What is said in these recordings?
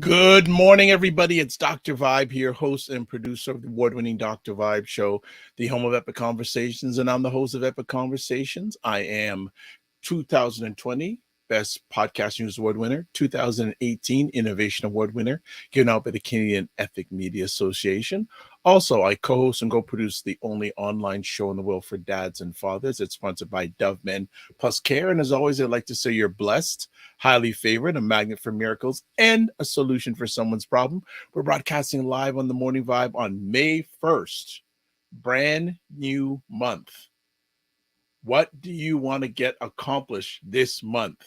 Good morning, everybody. It's Dr. Vibe here, host and producer of the award-winning Dr. Vibe show, the home of Epic Conversations, and I'm the host of Epic Conversations. I am 2020 Best Podcast News Award winner, 2018 Innovation Award winner, given out by the Canadian Ethic Media Association. Also, I co-host and co-produce the only online show in the world for dads and fathers. It's sponsored by Dove Men Plus Care. And as always, I'd like to say you're blessed, highly favored, a magnet for miracles, and a solution for someone's problem. We're broadcasting live on the Morning Vibe on May 1st, brand new month. What do you want to get accomplished this month?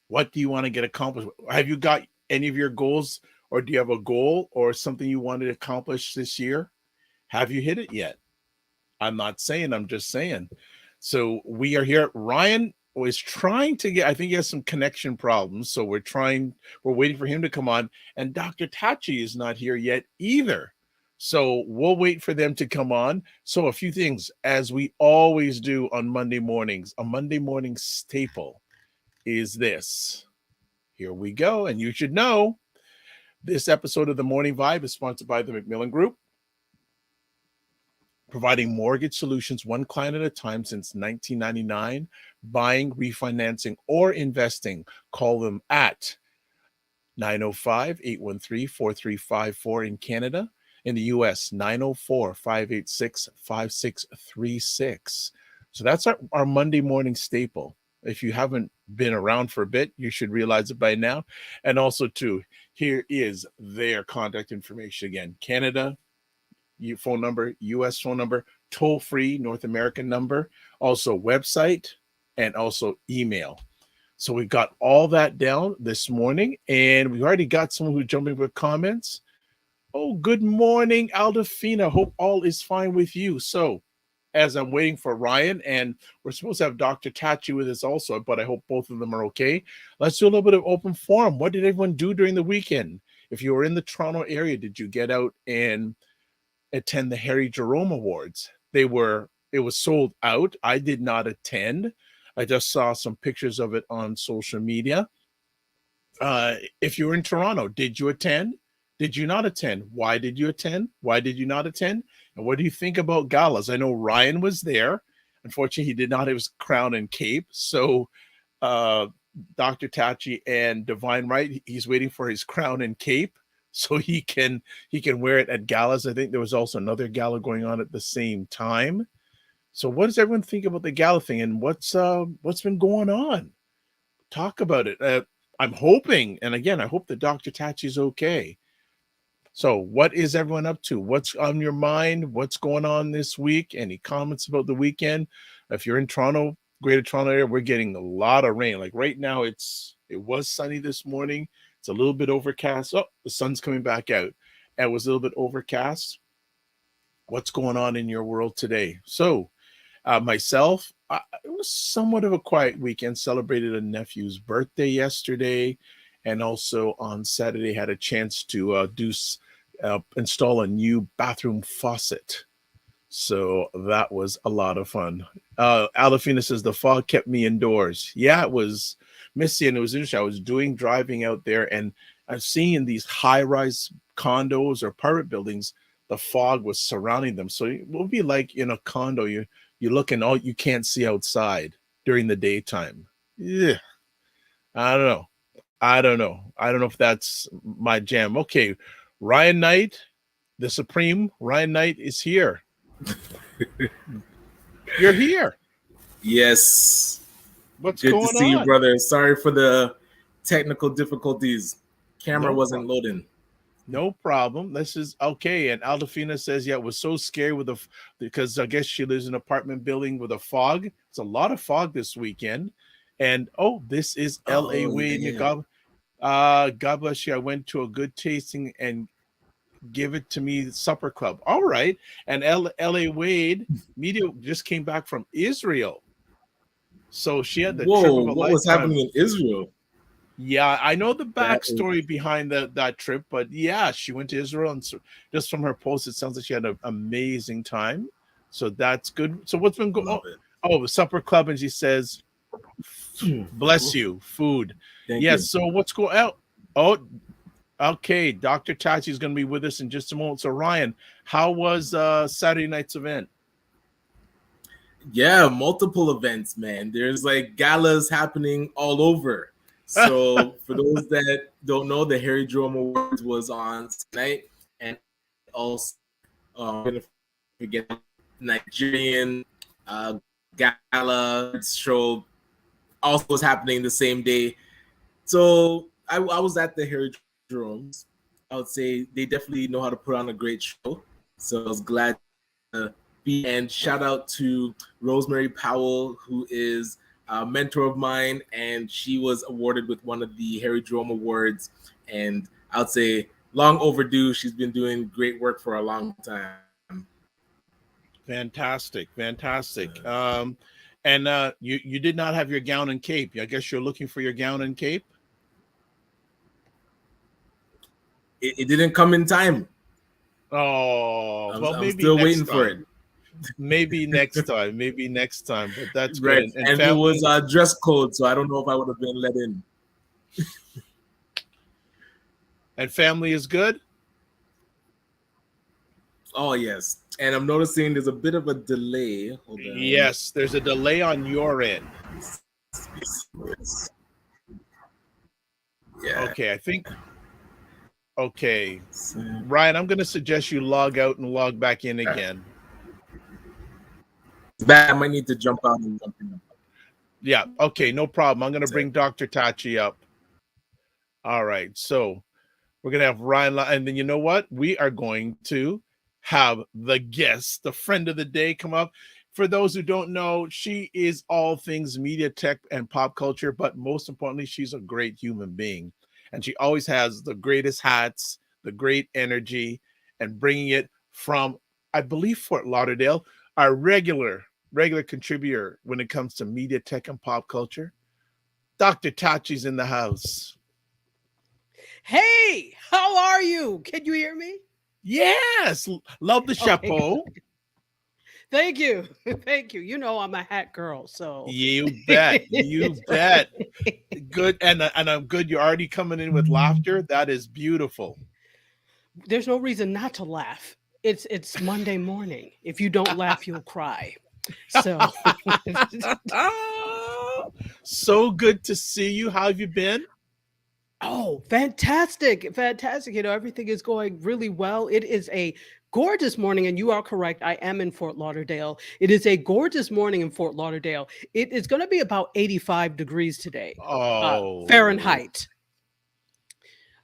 What do you want to get accomplished? Have you got any of your goals, or do you have a goal or something you wanted to accomplish this year? Have you hit it yet? I'm not saying, I'm just saying. So we are here. Ryan was trying to get, I think he has some connection problems. So we're waiting for him to come on. And Dr. Tachi is not here yet either. So we'll wait for them to come on. So a few things, as we always do on Monday mornings, a Monday morning staple is this. Here we go. And you should know, this episode of the Morning Vibe is sponsored by the Macmillan Group, providing mortgage solutions one client at a time since 1999, buying, refinancing, or investing. Call them at 905-813-4354 in Canada. In the U.S., 904-586-5636. So that's our Monday morning staple. If you haven't been around for a bit, you should realize it by now. And also, too, here is their contact information again. Canada, phone number, U.S. phone number, toll-free North American number, also website, and also email. So we've got all that down this morning, and we've already got someone who's jumping with comments. Oh, good morning, Aldafina. Hope all is fine with you. So, as I'm waiting for Ryan, and we're supposed to have Dr. Tachi with us also, but I hope both of them are okay. Let's do a little bit of open forum. What did everyone do during the weekend? If you were in the Toronto area, did you get out and attend the Harry Jerome Awards? It was sold out. I did not attend. I just saw some pictures of it on social media. If you were in Toronto, did you attend? Did you not attend? Why did you attend? Why did you not attend? And what do you think about galas? I know Ryan was there. Unfortunately, he did not have his crown and cape. So Dr. Tachi and Divine Right, he's waiting for his crown and cape so he can wear it at galas. I think there was also another gala going on at the same time. So what does everyone think about the gala thing, and what's been going on? Talk about it. I'm hoping, and again, I hope that Dr. Tachi is okay. So what is everyone up to? What's on your mind? What's going on this week? Any comments about the weekend? If you're in Toronto, Greater Toronto area, we're getting a lot of rain. Like right now, it was sunny this morning. It's a little bit overcast. Oh, the sun's coming back out. And it was a little bit overcast. What's going on in your world today? So myself, it was somewhat of a quiet weekend. Celebrated a nephew's birthday yesterday. And also on Saturday, had a chance to install a new bathroom faucet. So that was a lot of fun. Alafina says the fog kept me indoors. Yeah, it was misty, and it was interesting. I was driving out there, and I'm seeing these high-rise condos or apartment buildings. The fog was surrounding them. So it will be like in a condo, you look and all you can't see outside during the daytime. Yeah, I don't know if that's my jam. Okay, Ryan Knight, the Supreme Ryan Knight is here. You're here. Yes. What's good going on? Good to see you, brother. Sorry for the technical difficulties. Camera wasn't loading. No problem. This is okay. And Aldafina says, yeah, it was so scary because I guess she lives in an apartment building with a fog. It's a lot of fog this weekend. And oh, this is L.A. Oh Wade. yeah. God bless you. I went to a good tasting and give it to me supper club. All right. And L.A. Wade media just came back from Israel. So she had the trip Whoa, of a what was lifetime. happening in Israel? Yeah, I know the That is backstory behind that trip, but yeah, she went to Israel, and so just from her post, it sounds like she had an amazing time. So that's good. So what's been going? love it. Oh, the supper club, and she says, "Bless you, food." Thank Yes. you. So what's going out? Oh, okay. Dr. Tachi is going to be with us in just a moment. So Ryan, how was Saturday night's event? Yeah, multiple events, man. There's like galas happening all over. So for those that don't know, the Harry Jerome Awards was on tonight, and also gonna forget Nigerian gala show also was happening the same day. So I was at the Harry Jerome's. I would say they definitely know how to put on a great show. So I was glad to be. And shout out to Rosemary Powell, who is a mentor of mine, and she was awarded with one of the Harry Jerome Awards. And I would say long overdue. She's been doing great work for a long time. Fantastic, fantastic. And you did not have your gown and cape. I guess you're looking for your gown and cape. It didn't come in time. Oh, well, I'm maybe still next waiting for time. it. Maybe next time. Maybe next time. But that's good. Right. And And it was family. a dress code, so I don't know if I would have been let in. And family is good. Oh yes, and I'm noticing there's a bit of a delay. Hold on. Yes, there's a delay on your end. Yeah. Okay, I think. Okay, Ryan, I'm going to suggest you log out and log back in again. That I might need to jump out and jump in. Yeah. Okay, no problem. I'm going to bring Dr. Tachi up. All right. So we're going to have Ryan, and then you know what? We are going to have the guest, the friend of the day, come up. For those who don't know, she is all things media, tech, and pop culture, but most importantly, she's a great human being. And she always has the greatest hats, the great energy, and bringing it from, I believe, Fort Lauderdale, our regular contributor when it comes to media, tech, and pop culture. Dr. Tachi's in the house. Hey, how are you? Can you hear me? Yes, love the chapeau. Okay. Thank you. Thank you. You know I'm a hat girl, so You bet. You bet. Good. And I'm good. You're already coming in with laughter. That is beautiful. There's no reason not to laugh. It's Monday morning. If you don't laugh, you'll cry. So so good to see you. How have you been? oh, fantastic. Fantastic. You know, everything is going really well. It is a gorgeous morning, and you are correct. I am in Fort Lauderdale. It is a gorgeous morning in Fort Lauderdale. It is going to be about 85 degrees today. Oh, Fahrenheit.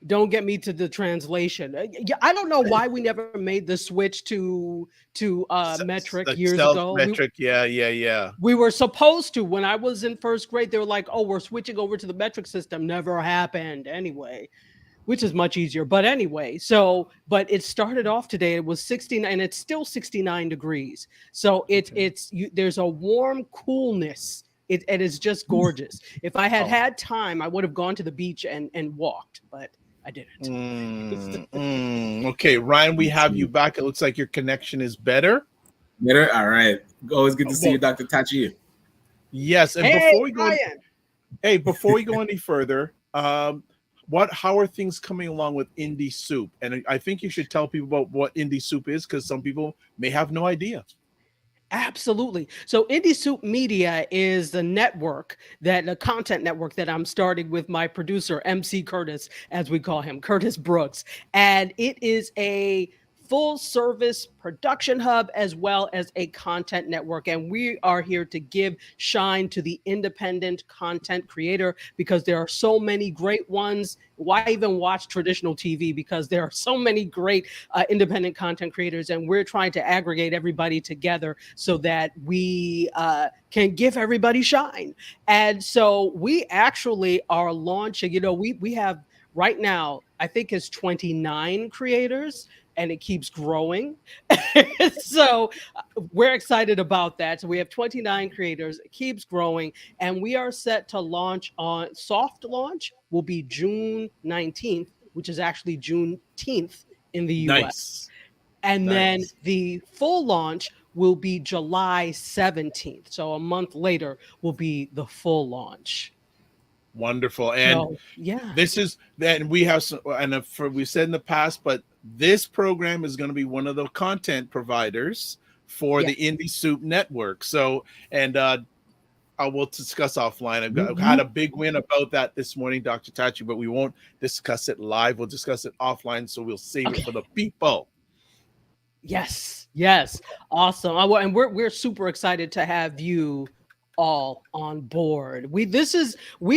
Don't get me to the translation. I don't know why we never made the switch to metric years ago. Metric, yeah. We were supposed to. When I was in first grade, they were like, "Oh, we're switching over to the metric system." Never happened anyway, which is much easier. But anyway, but it started off today. It was 69, and it's still 69 degrees. So there's a warm coolness. It is just gorgeous. If I had time, I would have gone to the beach and walked, but I didn't. Okay, Ryan, we have you back. It looks like your connection is better. Better? All right. Always good to see you, Dr. Tachi. Yes, and before we go any further, how are things coming along with Indie Soup? And I think you should tell people about what Indie Soup is, because some people may have no idea. Absolutely. So Indie Soup Media is the content network that I'm starting with my producer, MC Curtis, as we call him, Curtis Brooks. And it is a full service production hub as well as a content network. And we are here to give shine to the independent content creator because there are so many great ones. Why even watch traditional TV? Because there are so many great independent content creators, and we're trying to aggregate everybody together so that we can give everybody shine. And so we actually are launching, we have right now, I think it's 29 creators, and it keeps growing. So we're excited about that. So we have 29 creators, it keeps growing, and we are set to launch on soft launch will be June 19th, which is actually Juneteenth in the US. Nice. And Nice. then the full launch will be July 17th. So a month later will be the full launch. Wonderful. And so, yeah, this is that we have some, and we said in the past, but this program is going to be one of the content providers for the Indie Soup Network. So, and I will discuss offline. I've had a big win about that this morning, Dr. Tachi, but we won't discuss it live. We'll discuss it offline. So we'll save it for the people. Yes. Awesome. And we're super excited to have you all on board. We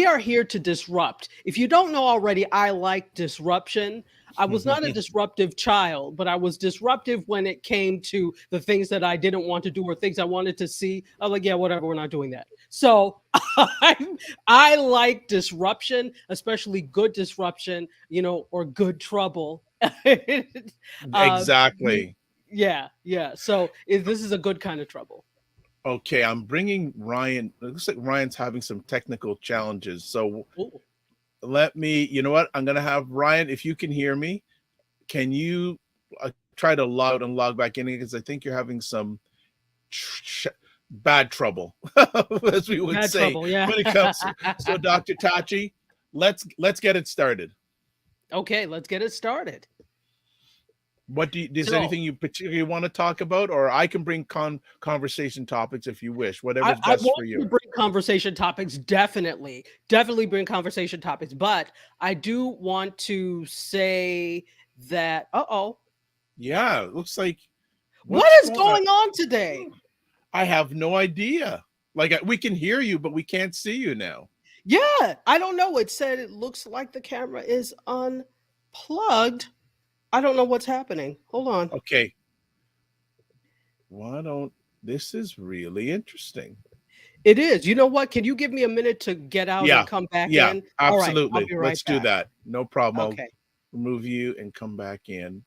are here to disrupt. If you don't know already, I like disruption. I was not a disruptive child, but I was disruptive when it came to the things that I didn't want to do or things I wanted to see. I'm like, yeah, whatever, we're not doing that. So I like disruption, especially good disruption, or good trouble. Exactly. Yeah. So this is a good kind of trouble. Okay, I'm bringing Ryan. It looks like Ryan's having some technical challenges. So let me, you know what? I'm going to have Ryan, if you can hear me, can you try to log back in? Because I think you're having some bad trouble, as we would say, trouble, yeah. when it comes to. So Dr. Tachi, let's get it started. Okay, let's get it started. What is anything you particularly want to talk about, or I can bring conversation topics if you wish, whatever's best for you. To bring conversation topics, definitely bring conversation topics. But I do want to say that, yeah, it looks like. What is going on today? I have no idea. Like we can hear you, but we can't see you now. Yeah, I don't know. It said it looks like the camera is unplugged. I don't know what's happening. Hold on. Okay. This is really interesting. It is. You know what? Can you give me a minute to get out and come back in? Yeah, absolutely. All right, I'll be right Let's back. do that. No problem. Okay. I'll remove you and come back in.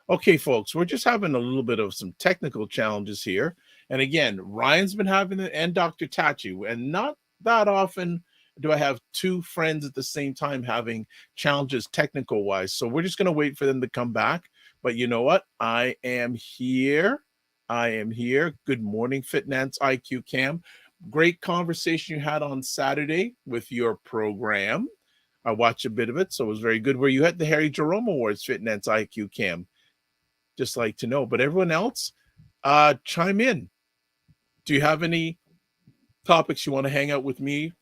Okay, folks, we're just having a little bit of some technical challenges here. And again, Ryan's been having it and Dr. Tachi, and not that often do I have two friends at the same time having challenges technical wise. So we're just going to wait for them to come back. But you know what? I am here. Good morning, Fitnance IQ Cam. Great conversation you had on Saturday with your program. I watched a bit of it, so it was very good. Were you at the Harry Jerome Awards, Fitnance IQ Cam? Just like to know. But everyone else, chime in. Do you have any topics you want to hang out with me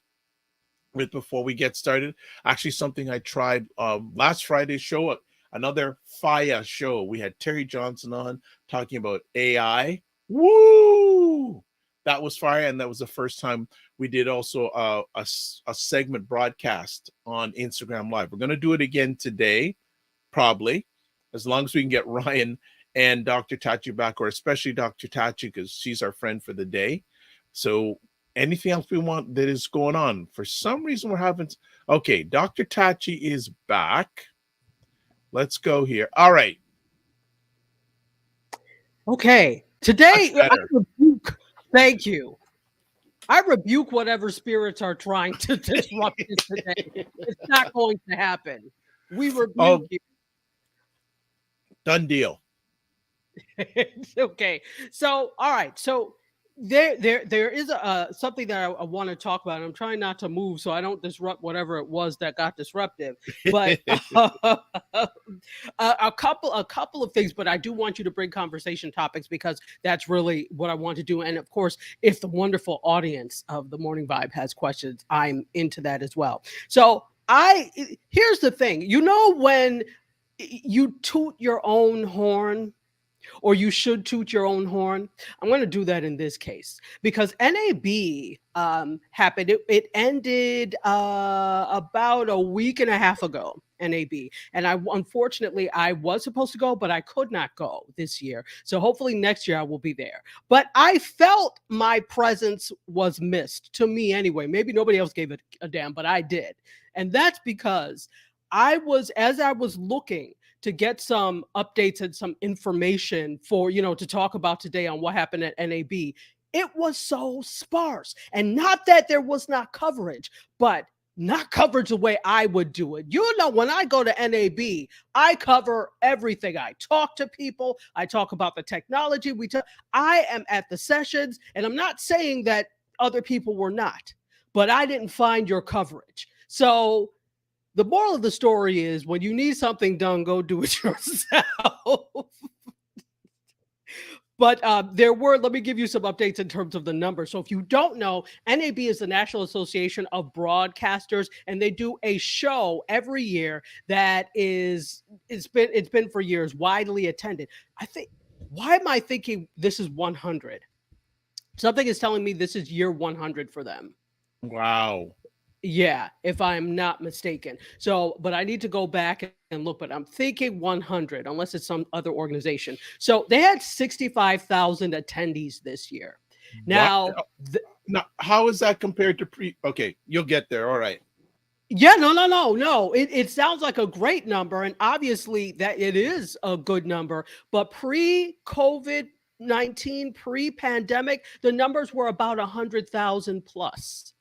with before we get started? Actually, something I tried last Friday's show, another FIA show. We had Terry Johnson on talking about AI. Woo! That was fire, and that was the first time we did also a segment broadcast on Instagram Live. We're going to do it again today, probably, as long as we can get Ryan and Dr. Tachi back, or especially Dr. Tachi, because she's our friend for the day. So anything else we want that is going on? For some reason, we're having. Okay, Dr. Tachi is back. Let's go here. All right. Okay. Today, thank you. I rebuke whatever spirits are trying to disrupt this today. It's not going to happen. We rebuke you. Done deal. Okay. So, all right. So there is something that I want to talk about. I'm trying not to move so I don't disrupt whatever it was that got disruptive. But a couple of things. But I do want you to bring conversation topics because that's really what I want to do. And of course, if the wonderful audience of the Morning Vibe has questions, I'm into that as well. So here's the thing. When you toot your own horn, or you should toot your own horn. I'm going to do that in this case because NAB happened. It ended about a week and a half ago. NAB, and unfortunately I was supposed to go, but I could not go this year. So hopefully next year I will be there. But I felt my presence was missed, to me anyway. Maybe nobody else gave it a damn, but I did, and that's because as I was looking to get some updates and some information for, to talk about today on what happened at NAB, it was so sparse. And not that there was not coverage, but not coverage the way I would do it. When I go to NAB, I cover everything. I talk to people. I talk about the technology. I am at the sessions, and I'm not saying that other people were not, but I didn't find your coverage. So the moral of the story is when you need something done, go do it yourself. But let me give you some updates in terms of the numbers. So if you don't know, NAB is the National Association of Broadcasters, and they do a show every year that it's been for years widely attended. Why am I thinking this is 100? Something is telling me this is year 100 for them. Wow. Yeah, if I'm not mistaken. So, but I need to go back and look, but I'm thinking 100, unless it's some other organization. So they had 65,000 attendees this year. Now, now, how is that compared to okay, you'll get there. All right. Yeah, no. It sounds like a great number, and obviously that it is a good number, but pre-COVID-19, pre-pandemic, the numbers were about 100,000 plus.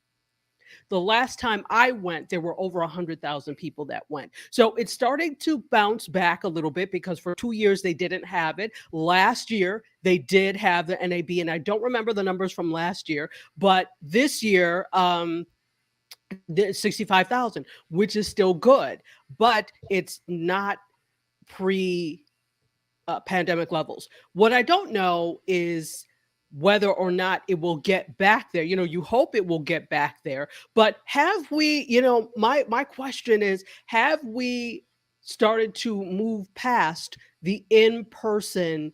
The last time I went, there were over 100,000 people that went. So it's starting to bounce back a little bit because for 2 years they didn't have it. Last year they did have the NAB, and I don't remember the numbers from last year, but this year, 65,000, which is still good, but it's not pre-pandemic levels. What I don't know is whether or not it will get back there. You hope it will get back there, but have we, my question is, have we started to move past the in-person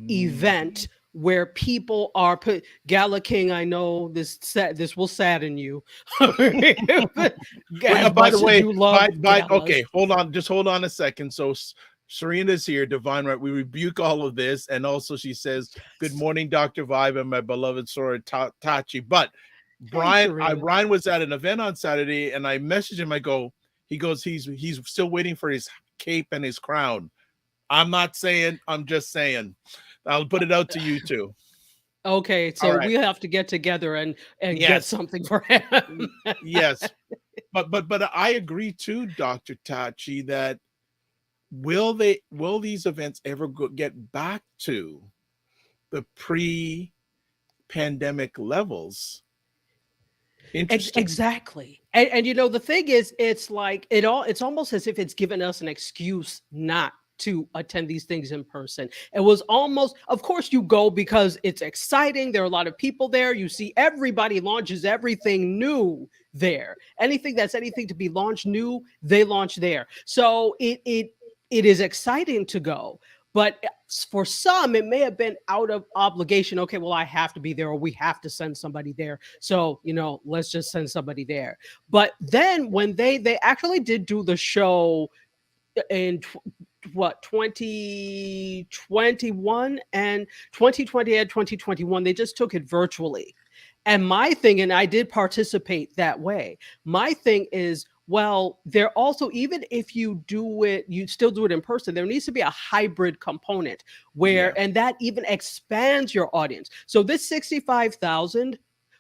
event where people are Gala King? I know this will sadden you. By the way, okay, hold on a second. So Serena's here, Divine Right. We rebuke all of this. And also she says, good morning, Dr. Vibe and my beloved soror Tachi. But Ryan was at an event on Saturday, and I messaged him. He's still waiting for his cape and his crown. I'm not saying, I'm just saying. I'll put it out to you too. Okay, so we have to get together and get something for him. Yes. But I agree too, Dr. Tachi, that will these events ever get back to the pre-pandemic levels? Interesting. Exactly. And the thing is, it's like it's almost as if it's given us an excuse not to attend these things in person. It was almost, of course you go because it's exciting. There are a lot of people there. You see everybody launches everything new there. Anything to be launched new, they launch there. So it is exciting to go, but for some, it may have been out of obligation. Okay, well, I have to be there, or we have to send somebody there. So, let's just send somebody there. But then when they actually did do the show in 2021 and 2020 and 2021, they just took it virtually. And my thing, and I did participate that way, my thing is, well, there also, even if you do it, you still do it in person, there needs to be a hybrid component and that even expands your audience. So this 65,000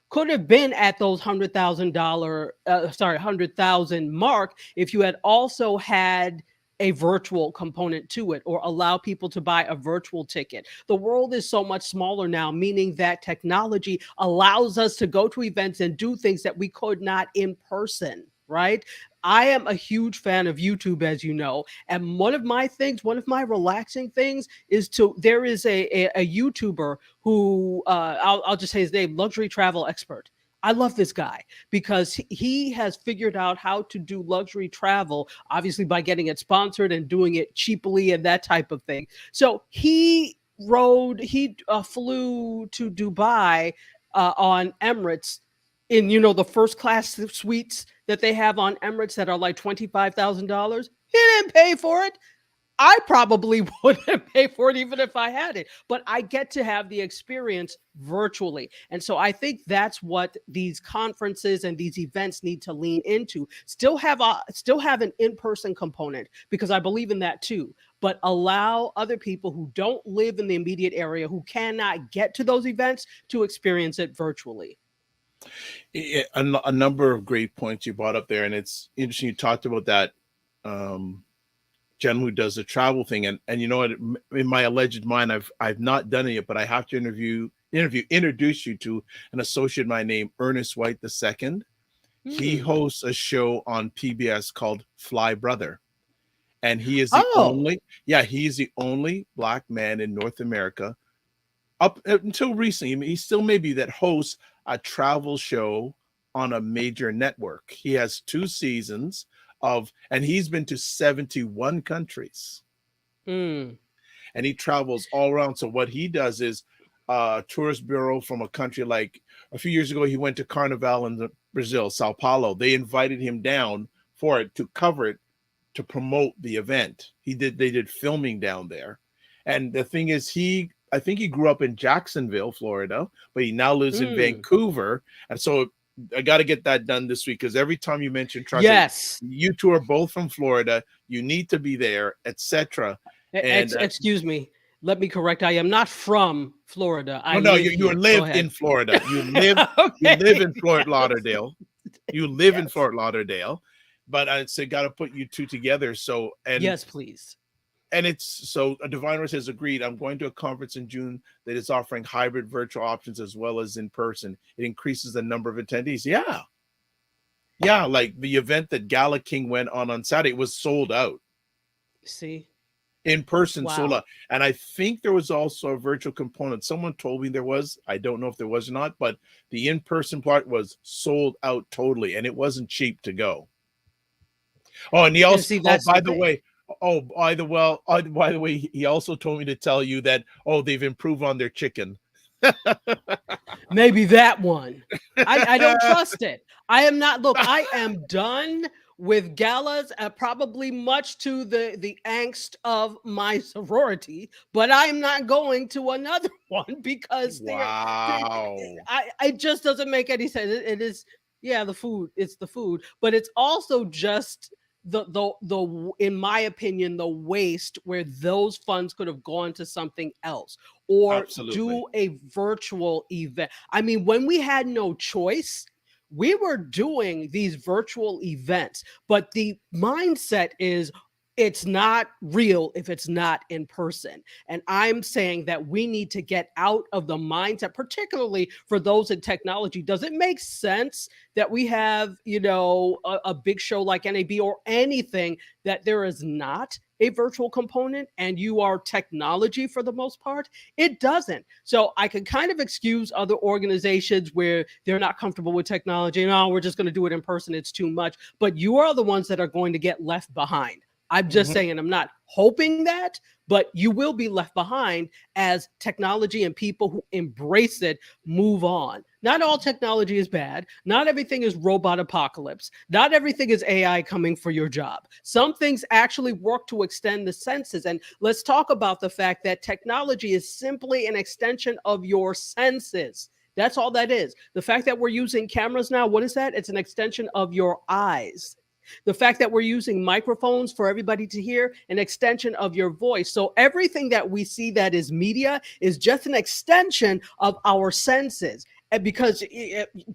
could have been at those $100,000 mark if you had also had a virtual component to it, or allow people to buy a virtual ticket. The world is so much smaller now, meaning that technology allows us to go to events and do things that we could not in person, right? I am a huge fan of YouTube, as you know, and one of my relaxing things is there is a YouTuber who, I'll just say his name, Luxury Travel Expert. I love this guy because he has figured out how to do luxury travel, obviously by getting it sponsored and doing it cheaply and that type of thing. So he flew to Dubai on Emirates in, the first class suites that they have on Emirates that are like $25,000. He didn't pay for it. I probably wouldn't pay for it even if I had it, but I get to have the experience virtually. And so I think that's what these conferences and these events need to lean into. Still have an in-person component, because I believe in that too, but allow other people who don't live in the immediate area, who cannot get to those events, to experience it virtually. A number of great points you brought up there, and it's interesting you talked about that gentleman who does the travel thing, and you know what, in my alleged mind, I've not done it yet, but I have to introduce you to an associate of mine named Ernest White II. He hosts a show on PBS called Fly Brother, and he is he's the only Black man in North America up until recently. I mean, he still may be, that hosts a travel show on a major network. He has 2 seasons and he's been to 71 countries. And he travels all around. So what he does is tourist bureau from a country, like a few years ago, he went to Carnival in Brazil, Sao Paulo. They invited him down for it, to cover it, to promote the event. They did filming down there. And the thing is, I think he grew up in Jacksonville, Florida, but he now lives in Vancouver. And so I got to get that done this week, because every time you mention Tachi, yes, you two are both from Florida, you need to be there, etc. Excuse me, let me correct. I am not from Florida. You live in Florida. You live you live in Fort Lauderdale. You live in Fort Lauderdale, but I said got to put you two together. So yes, please. And it's so Divine Rose has agreed. I'm going to a conference in June that is offering hybrid virtual options as well as in person. It increases the number of attendees. Yeah. Like the event that Gala King went on Saturday was sold out. See, in person, sold out. And I think there was also a virtual component. Someone told me there was. I don't know if there was or not, but the in-person part was sold out totally, and it wasn't cheap to go. Oh, and he also, by the way, he also told me to tell you that, they've improved on their chicken. Maybe that one. I don't trust it. I am not. Look, I am done with galas, probably much to the angst of my sorority, but I am not going to another one because it just doesn't make any sense. It is, the food. It's the food, but it's also just the in my opinion, the waste where those funds could have gone to something else, or do a virtual event. I mean, when we had no choice, we were doing these virtual events, but the mindset is it's not real if it's not in person. And I'm saying that we need to get out of the mindset, particularly for those in technology. Does it make sense that we have, a big show like NAB or anything that there is not a virtual component and you are technology for the most part? It doesn't. So I can kind of excuse other organizations where they're not comfortable with technology. No, we're just going to do it in person. It's too much. But you are the ones that are going to get left behind. I'm just saying, I'm not hoping that, but you will be left behind as technology and people who embrace it move on. Not all technology is bad. Not everything is robot apocalypse. Not everything is AI coming for your job. Some things actually work to extend the senses. And let's talk about the fact that technology is simply an extension of your senses. That's all that is. The fact that we're using cameras now, what is that? It's an extension of your eyes. The fact that we're using microphones for everybody to hear, an extension of your voice. So everything that we see that is media is just an extension of our senses. And because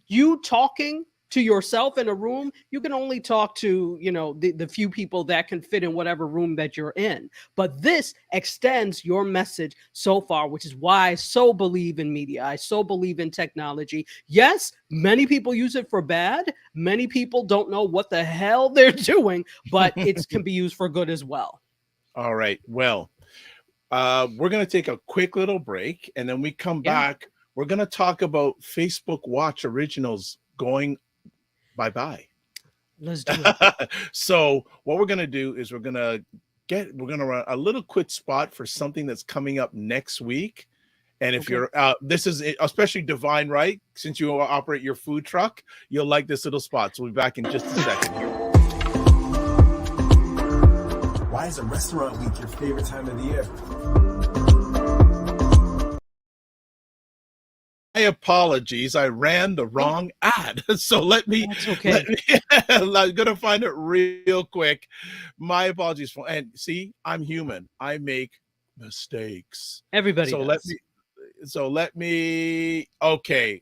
you talking to yourself in a room, you can only talk to, the few people that can fit in whatever room that you're in. But this extends your message so far, which is why I so believe in media. I so believe in technology. Yes, many people use it for bad. Many people don't know what the hell they're doing, but it can be used for good as well. All right. Well, we're going to take a quick little break, and then we come back. we're going to talk about Facebook Watch originals going bye-bye. Let's do it. So what we're going to do is we're going to run a little quick spot for something that's coming up next week. And if you're, this is especially Divine, right? Since you operate your food truck, you'll like this little spot. So we'll be back in just a second here. Why is a restaurant week your favorite time of the year? My apologies. I ran the wrong ad. So let me, That's okay. I'm going to find it real quick. My apologies. And see, I'm human. I make mistakes. Everybody So does. let me, okay.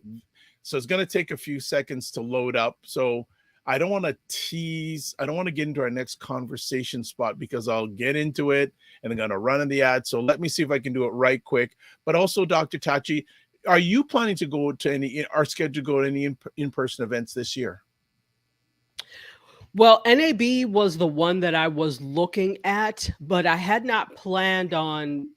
So it's going to take a few seconds to load up. So I don't want to tease. I don't want to get into our next conversation spot because I'll get into it and I'm going to run in the ad. So let me see if I can do it right quick. But also, Dr. Tachi, are you planning to go to are scheduled to go to any in-person events this year? Well, NAB was the one that I was looking at, but I had not planned on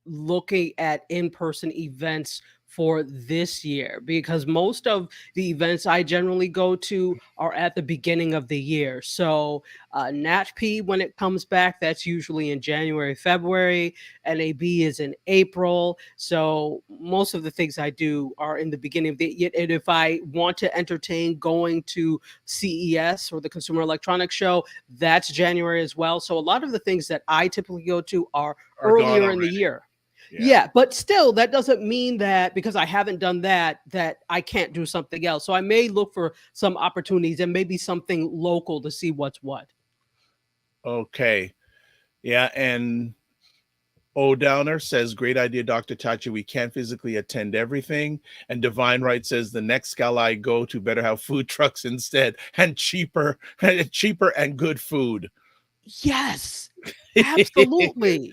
looking at in-person events for this year because most of the events I generally go to are at the beginning of the year. So NatP, when it comes back, that's usually in January, February. NAB is in April. So most of the things I do are in the beginning of the year. And if I want to entertain going to CES or the Consumer Electronics Show, that's January as well. So a lot of the things that I typically go to are earlier in the year. Yeah, but still, that doesn't mean that because I haven't done that I can't do something else. So I may look for some opportunities and maybe something local to see what's what. Okay. Yeah, and O Downer says, great idea, Dr. Tachi. We can't physically attend everything. And Divine Right says, the next gala I go to better have food trucks instead and cheaper and good food. Yes, absolutely.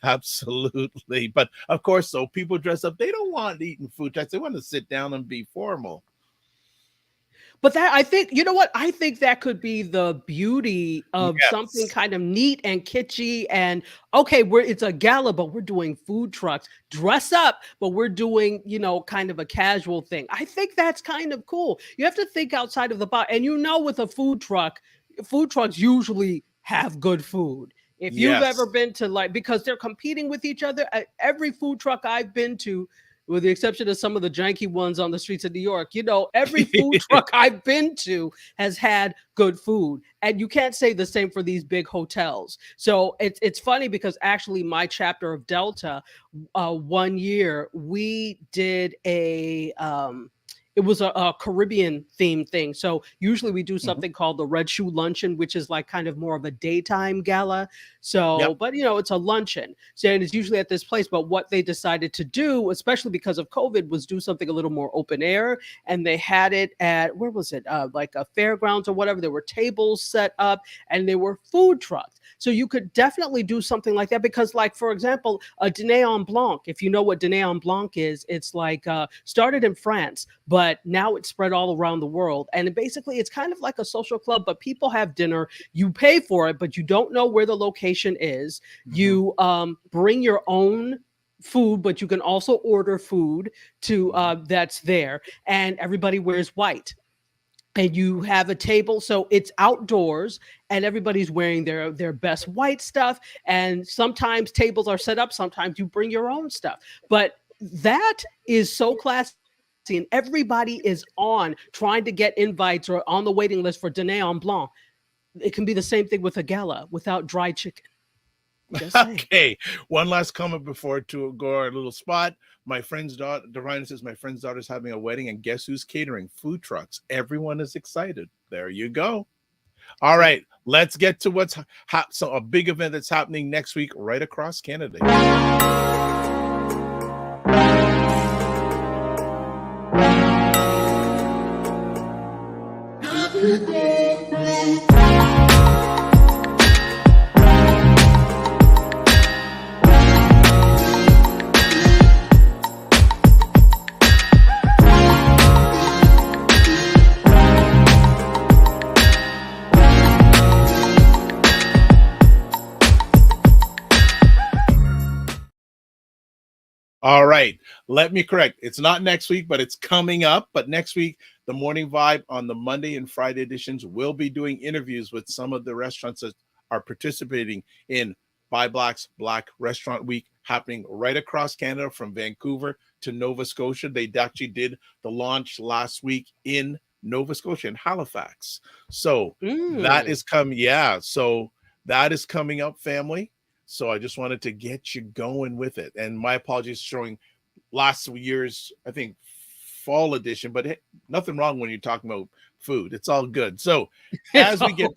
Absolutely. But of course, so people dress up. They don't want eating food trucks. They want to sit down and be formal. But that, I think, you know what? I think that could be the beauty of something kind of neat and kitschy. And okay, it's a gala, but we're doing food trucks. Dress up, but we're doing, kind of a casual thing. I think that's kind of cool. You have to think outside of the box. And with a food trucks usually have good food. If you've ever been to because they're competing with each other, every food truck I've been to, with the exception of some of the janky ones on the streets of New York, every food truck I've been to has had good food. And you can't say the same for these big hotels. So it's funny because actually my chapter of Delta, 1 year, we did it was a Caribbean themed thing. So usually we do something called the Red Shoe Luncheon, which is like kind of more of a daytime gala. So, but it's a luncheon. So and it's usually at this place. But what they decided to do, especially because of COVID, was do something a little more open air. And they had it at, where was it? Like a fairgrounds or whatever. There were tables set up and there were food trucks. So you could definitely do something like that because, like, for example, a dîner en blanc, if you know what dîner en blanc is, it's like started in France, but now it's spread all around the world. And basically, it's kind of like a social club, but people have dinner. You pay for it, but you don't know where the location is. You bring your own food, but you can also order food to that's there. And everybody wears white. And you have a table, so it's outdoors, and everybody's wearing their best white stuff. And sometimes tables are set up, sometimes you bring your own stuff. But that is so classy, and everybody is trying to get invites or on the waiting list for dîner en blanc. It can be the same thing with a gala without dried chicken. Okay, one last comment before to go our little spot. My friend's daughter, Ryan says, my friend's daughter's having a wedding, and guess who's catering? Food trucks. Everyone is excited. There you go. All right, let's get to what's so a big event that's happening next week right across Canada. All right. Let me correct. It's not next week, but it's coming up. But next week, the Morning Vibe on the Monday and Friday editions will be doing interviews with some of the restaurants that are participating in Buy Black's Black Restaurant Week, happening right across Canada from Vancouver to Nova Scotia. They actually did the launch last week in Nova Scotia, in Halifax. So that is coming. Yeah. So that is coming up, family. So I just wanted to get you going with it. And my apologies showing last year's, I think, fall edition, but hey, nothing wrong when you're talking about food. It's all good. So as we get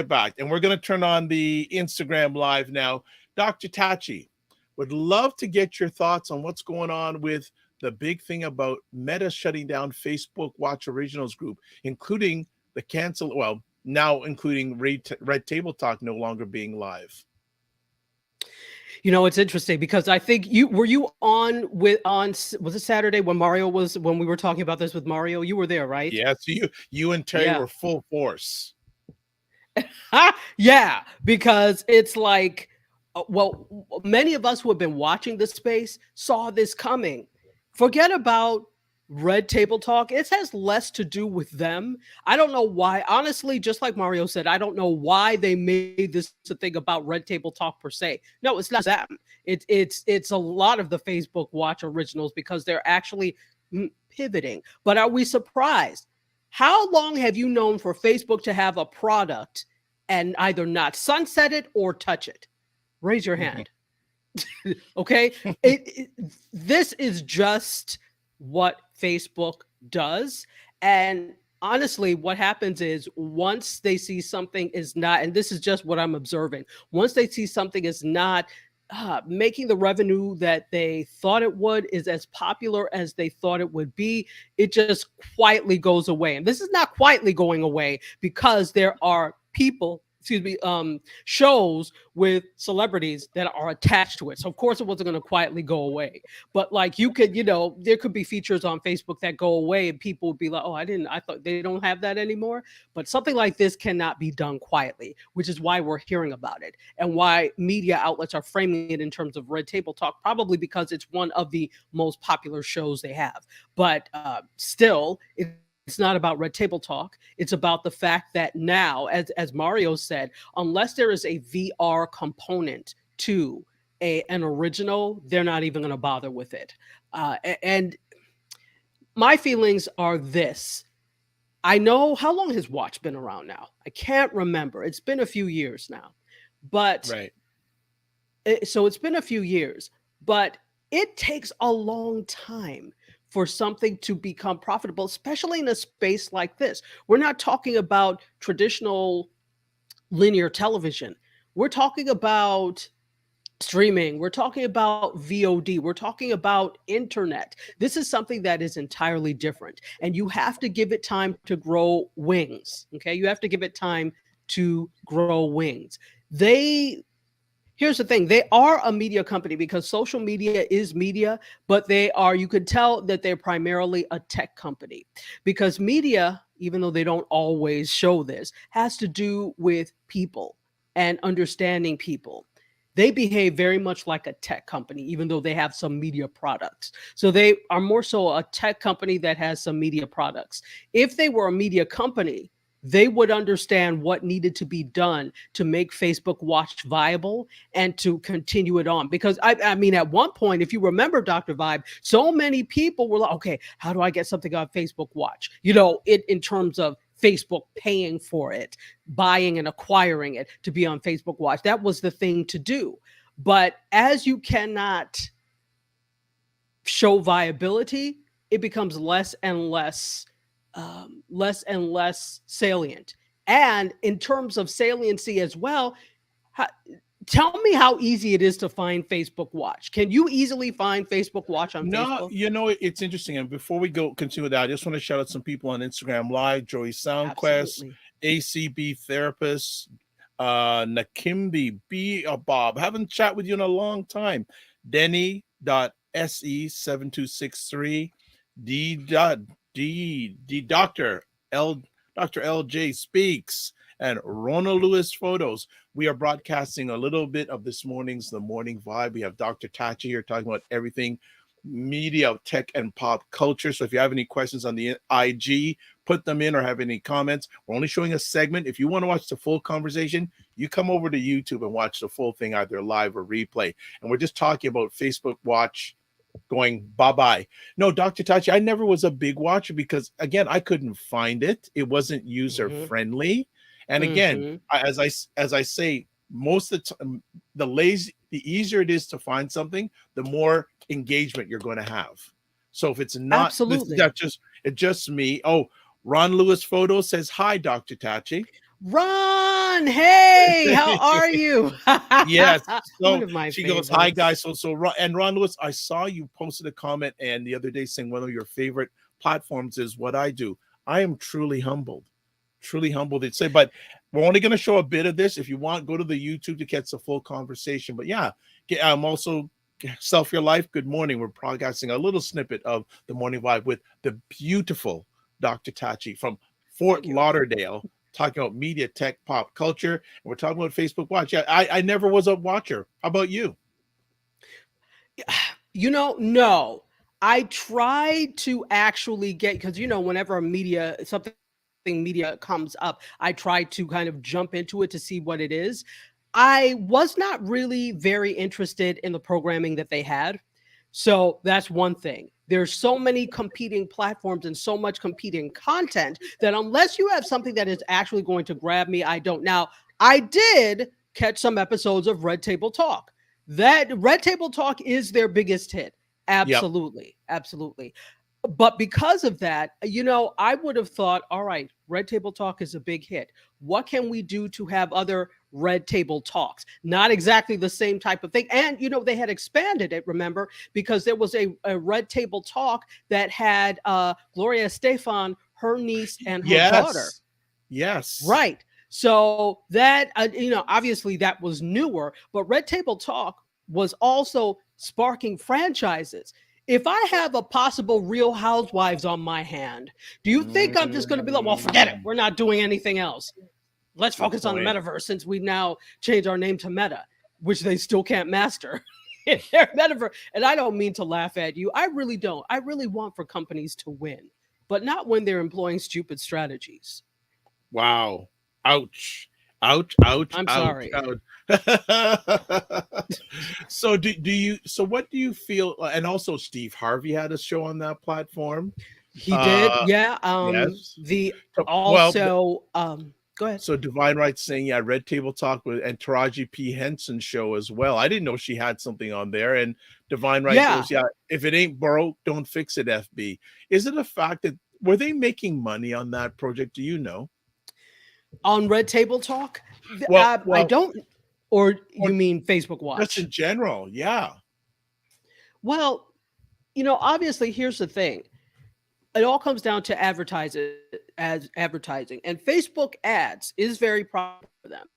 back, and we're going to turn on the Instagram live now, Dr. Tachi, would love to get your thoughts on what's going on with the big thing about Meta shutting down Facebook Watch Originals group, including the cancel, well, now including Red Table Talk no longer being live. You know, it's interesting because I think you on was it Saturday when we were talking about this with Mario? You were there, right? Yeah, so you and Terry were full force. Yeah, because it's like, well, many of us who have been watching this space saw this coming. Forget about Red Table Talk. It has less to do with them. I don't know why. Honestly, just like Mario said, I don't know why they made this a thing about Red Table Talk per se. No, it's not them. It's a lot of the Facebook Watch Originals because they're actually pivoting. But are we surprised? How long have you known for Facebook to have a product and either not sunset it or touch it? Raise your hand. Okay. This is just what Facebook does. And honestly, what happens is once they see something is not, and this is just what I'm observing, once they see something is not making the revenue that they thought it would, is as popular as they thought it would be, it just quietly goes away. And this is not quietly going away because there are people, shows with celebrities that are attached to it. So of course it wasn't going to quietly go away. But like you could, there could be features on Facebook that go away and people would be like, oh, I thought they don't have that anymore. But something like this cannot be done quietly, which is why we're hearing about it and why media outlets are framing it in terms of Red Table Talk, probably because it's one of the most popular shows they have. But still, it's not about Red Table Talk. It's about the fact that now, as Mario said, unless there is a VR component to an original, they're not even going to bother with it. And my feelings are this. I know, how long has Watch been around now? I can't remember. It's been a few years now. But right. So it's been a few years, but it takes a long time for something to become profitable, especially in a space like this. We're not talking about traditional linear television. We're talking about streaming. We're talking about VOD. We're talking about internet. This is something that is entirely different. And you have to give it time to grow wings. Okay. You have to give it time to grow wings. Here's the thing. They are a media company because social media is media, but you could tell that they're primarily a tech company because media, even though they don't always show this, has to do with people and understanding people. They behave very much like a tech company, even though they have some media products. So they are more so a tech company that has some media products. If they were a media company, they would understand what needed to be done to make Facebook Watch viable and to continue it on. Because I mean, at one point, if you remember, Dr. Vibe, so many people were like, okay, how do I get something on Facebook Watch? In terms of Facebook paying for it, buying and acquiring it to be on Facebook Watch. That was the thing to do. But as you cannot show viability, it becomes less and less salient. And in terms of saliency as well, tell me how easy it is to find Facebook Watch. Can you easily find Facebook Watch on Facebook? No, it's interesting. And before we continue with that, I just want to shout out some people on Instagram Live: Joey Soundquest, ACB Therapist, Nakimbi B. Bob. Haven't chat with you in a long time. Denny.se7263, Dr. LJ Speaks, and Rona Lewis Photos. we are broadcasting a little bit of this morning's The Morning Vibe. We have Dr. Tachi here talking about everything media, tech, and pop culture. So if you have any questions on the IG, put them in, or have any comments. We're only showing a segment. If you want to watch the full conversation, you come over to YouTube and watch the full thing, either live or replay. And we're just talking about Facebook Watch going bye-bye. No, Dr. Tachi, I never was a big watcher because, again, I couldn't find it. It wasn't user-friendly. And again, as I say, most of the time, the easier it is to find something, the more engagement you're going to have. So if it's not, absolutely, it's just me. Oh, Ron Lewis Photo says hi, Dr. Tachi. Ron, hey, how are you? Yes. So one of my she favorites. goes, hi guys. So Ron Lewis, I saw you posted a comment and the other day saying one of your favorite platforms is what I do. I am truly humbled to say, but we're only going to show a bit of this. If you want, go to the YouTube to catch the full conversation. But yeah, I'm also Self Your Life. Good morning. We're broadcasting a little snippet of The Morning Vibe with the beautiful Dr. Tachi from Fort Lauderdale, talking about media, tech, pop culture. And we're talking about Facebook Watch. Yeah, I never was a watcher. How about you? No, I tried to actually get, because whenever something media comes up, I try to kind of jump into it to see what it is. I was not really very interested in the programming that they had. So that's one thing. There's so many competing platforms and so much competing content that unless you have something that is actually going to grab me, I don't. Now, I did catch some episodes of Red Table Talk. That Red Table Talk is their biggest hit. Absolutely. Yep. Absolutely. But because of that, I would have thought, all right, Red Table Talk is a big hit. What can we do to have other Red Table Talks? Not exactly the same type of thing. And, they had expanded it, remember, because there was a Red Table Talk that had Gloria Estefan, her niece, and her daughter. Yes. Right. So that, obviously that was newer, but Red Table Talk was also sparking franchises. If I have a possible Real Housewives on my hand, do you think I'm just going to be like, well, forget it. We're not doing anything else. Let's focus on the metaverse, since we now changed our name to Meta, which they still can't master in their metaverse. And I don't mean to laugh at you. I really don't. I really want for companies to win, but not when they're employing stupid strategies. Wow. Ouch. Ouch. I'm sorry. Ouch. So so what do you feel? And also Steve Harvey had a show on that platform. He did. Yeah. Yes. Go ahead. So Divine Right saying, yeah, Red Table Talk and Taraji P. Henson show as well. I didn't know she had something on there. And Divine Right goes, yeah, if it ain't broke, don't fix it, FB. Is it a fact that, were they making money on that project? Do you know? On Red Table Talk? I don't, or you mean Facebook Watch? Just in general, yeah. Well, obviously, here's the thing. It all comes down to advertising, and Facebook ads is very profitable for them.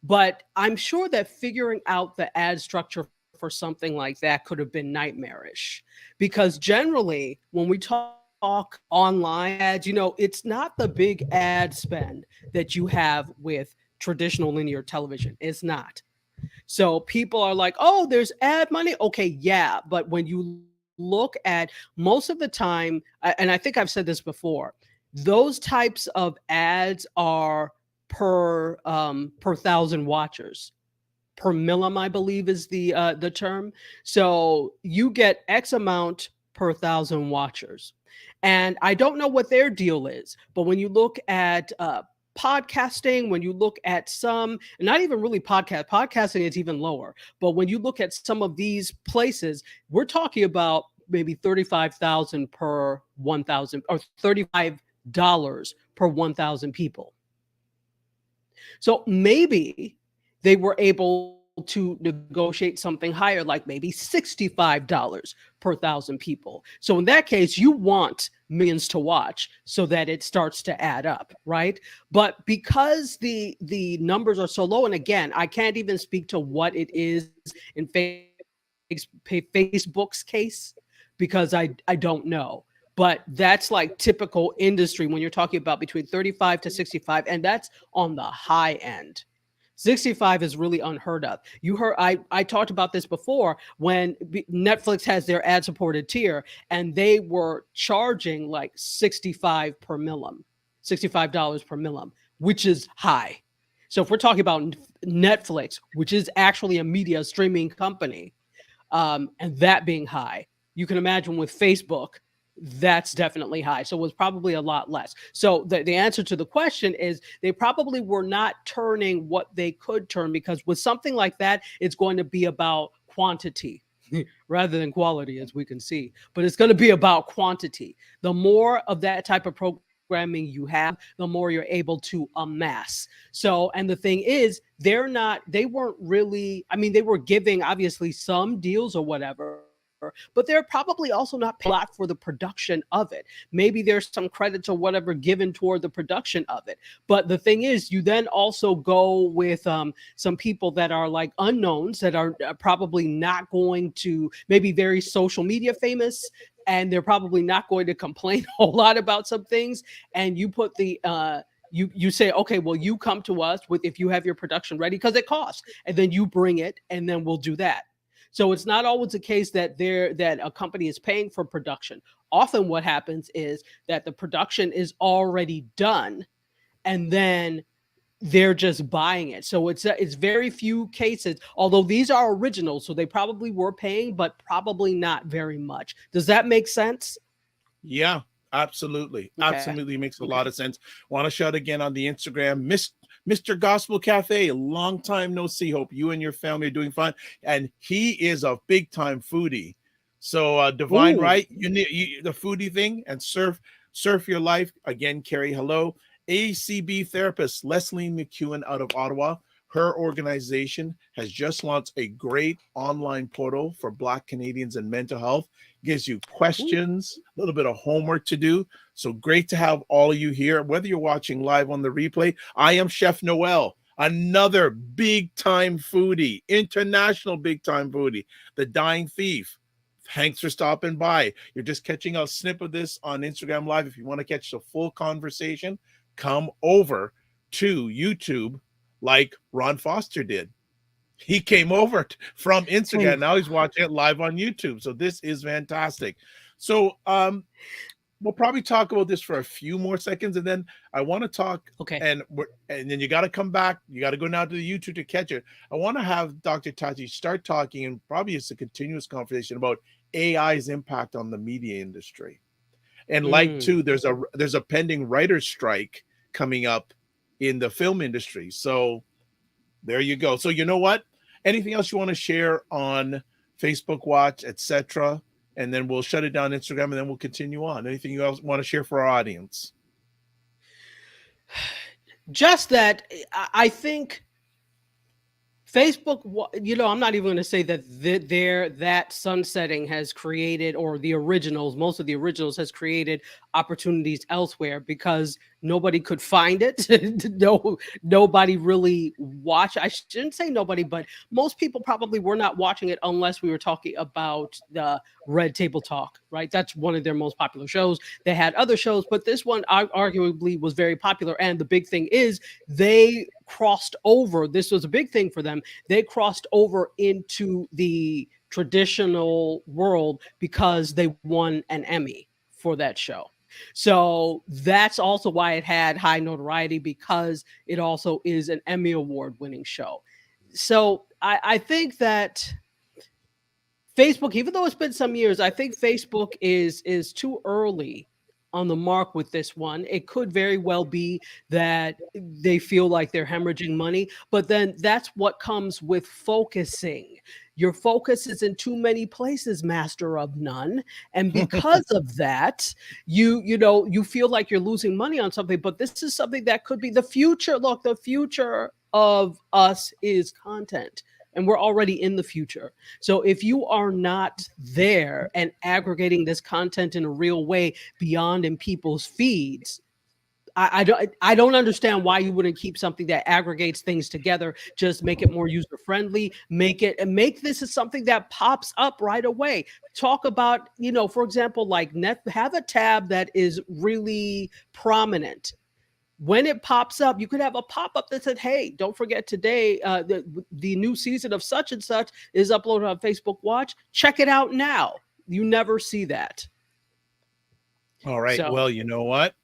But I'm sure that figuring out the ad structure for something like that could have been nightmarish, because generally when we talk online ads, it's not the big ad spend that you have with traditional linear television. It's not. So people are like, oh, there's ad money. Okay, yeah. But when you look at most of the time, and I think I've said this before, those types of ads are per 1,000 watchers. Per millim, I believe, is the term. So you get X amount per 1,000 watchers. And I don't know what their deal is, but when you look at podcasting, when you look at some, and not even really podcasting is even lower, but when you look at some of these places, we're talking about maybe $35,000 per 1,000, or $35 per 1,000 people. So maybe they were able to negotiate something higher, like maybe $65 per 1,000 people. So in that case, you want millions to watch so that it starts to add up, right? But because the numbers are so low, and again, I can't even speak to what it is in Facebook's case, because I don't know. But that's like typical industry when you're talking about between 35 to 65, and that's on the high end. 65 is really unheard of. You heard I talked about this before when Netflix has their ad-supported tier, and they were charging like $65 per millim, $65 per millim, which is high. So if we're talking about Netflix, which is actually a media streaming company, and that being high, you can imagine with Facebook, that's definitely high. So it was probably a lot less. So the answer to the question is they probably were not turning what they could turn, because with something like that, it's going to be about quantity rather than quality, as we can see. But it's going to be about quantity. The more of that type of programming you have, the more you're able to amass. So, and the thing is, they weren't really, I mean, they were giving obviously some deals or whatever, but they're probably also not paying a lot for the production of it. Maybe there's some credits or whatever given toward the production of it. But the thing is, you then also go with some people that are like unknowns, that are probably not going to, maybe very social media famous, and they're probably not going to complain a whole lot about some things. And you put the you say, okay, well, you come to us with, if you have your production ready, because it costs, and then you bring it, and then we'll do that. So it's not always the case that a company is paying for production. Often what happens is that the production is already done, and then they're just buying it. So it's very few cases, although these are originals, so they probably were paying, but probably not very much. Does that make sense? Yeah, absolutely. Okay. Absolutely makes a lot of sense. Want to shout again on the Instagram, Mr. Gospel Cafe, long time no see. Hope you and your family are doing fine. And he is a big time foodie. So Divine, Ooh. right? You need the foodie thing, and surf your life. Again, Carrie, hello. ACB therapist Leslie McEwen out of Ottawa. Her organization has just launched a great online portal for Black Canadians and mental health. Gives you questions, a little bit of homework to do. So great to have all of you here, whether you're watching live on the replay. I am Chef Noel, another big time foodie, international big time foodie, the Dying Thief. Thanks for stopping by. You're just catching a snip of this on Instagram Live. If you want to catch the full conversation, come over to YouTube like Ron Foster did. He came over from Instagram. Now he's watching it live on YouTube. So this is fantastic. So we'll probably talk about this for a few more seconds, and then I want to talk. Okay. And then you got to come back. You got to go now to the YouTube to catch it. I want to have Dr. Tachi start talking, and probably it's a continuous conversation about AI's impact on the media industry. And like too, there's a pending writer's strike coming up in the film industry. So there you go. So you know what? Anything else you want to share on Facebook Watch, etc.? And then we'll shut it down Instagram, and then we'll continue on. Anything you else want to share for our audience? Just that I think Facebook, you know, I'm not even going to say that that sunsetting has created, or the originals, most of the originals has created opportunities elsewhere, because nobody could find it. Nobody really watched. I shouldn't say nobody, but most people probably were not watching it unless we were talking about the Red Table Talk, right? That's one of their most popular shows. They had other shows, but this one arguably was very popular. And the big thing is they crossed over. This was a big thing for them. They crossed over into the traditional world because they won an Emmy for that show. So that's also why it had high notoriety, because it also is an Emmy Award winning show. So I think that Facebook, even though it's been some years, I think Facebook is too early on the mark with this one. It could very well be that they feel like they're hemorrhaging money, but then that's what comes with focusing. Your focus is in too many places, master of none. And because of that, you feel like you're losing money on something, but this is something that could be the future. Look, the future of us is content, and we're already in the future. So if you are not there and aggregating this content in a real way beyond in people's feeds, I don't understand why you wouldn't keep something that aggregates things together. Just make it more user friendly. Make this as something that pops up right away. Talk about, for example, like have a tab that is really prominent, when it pops up, you could have a pop-up that said, hey, don't forget today, the new season of such and such is uploaded on Facebook Watch. Check it out now. You never see that. All right. So, well, you know what?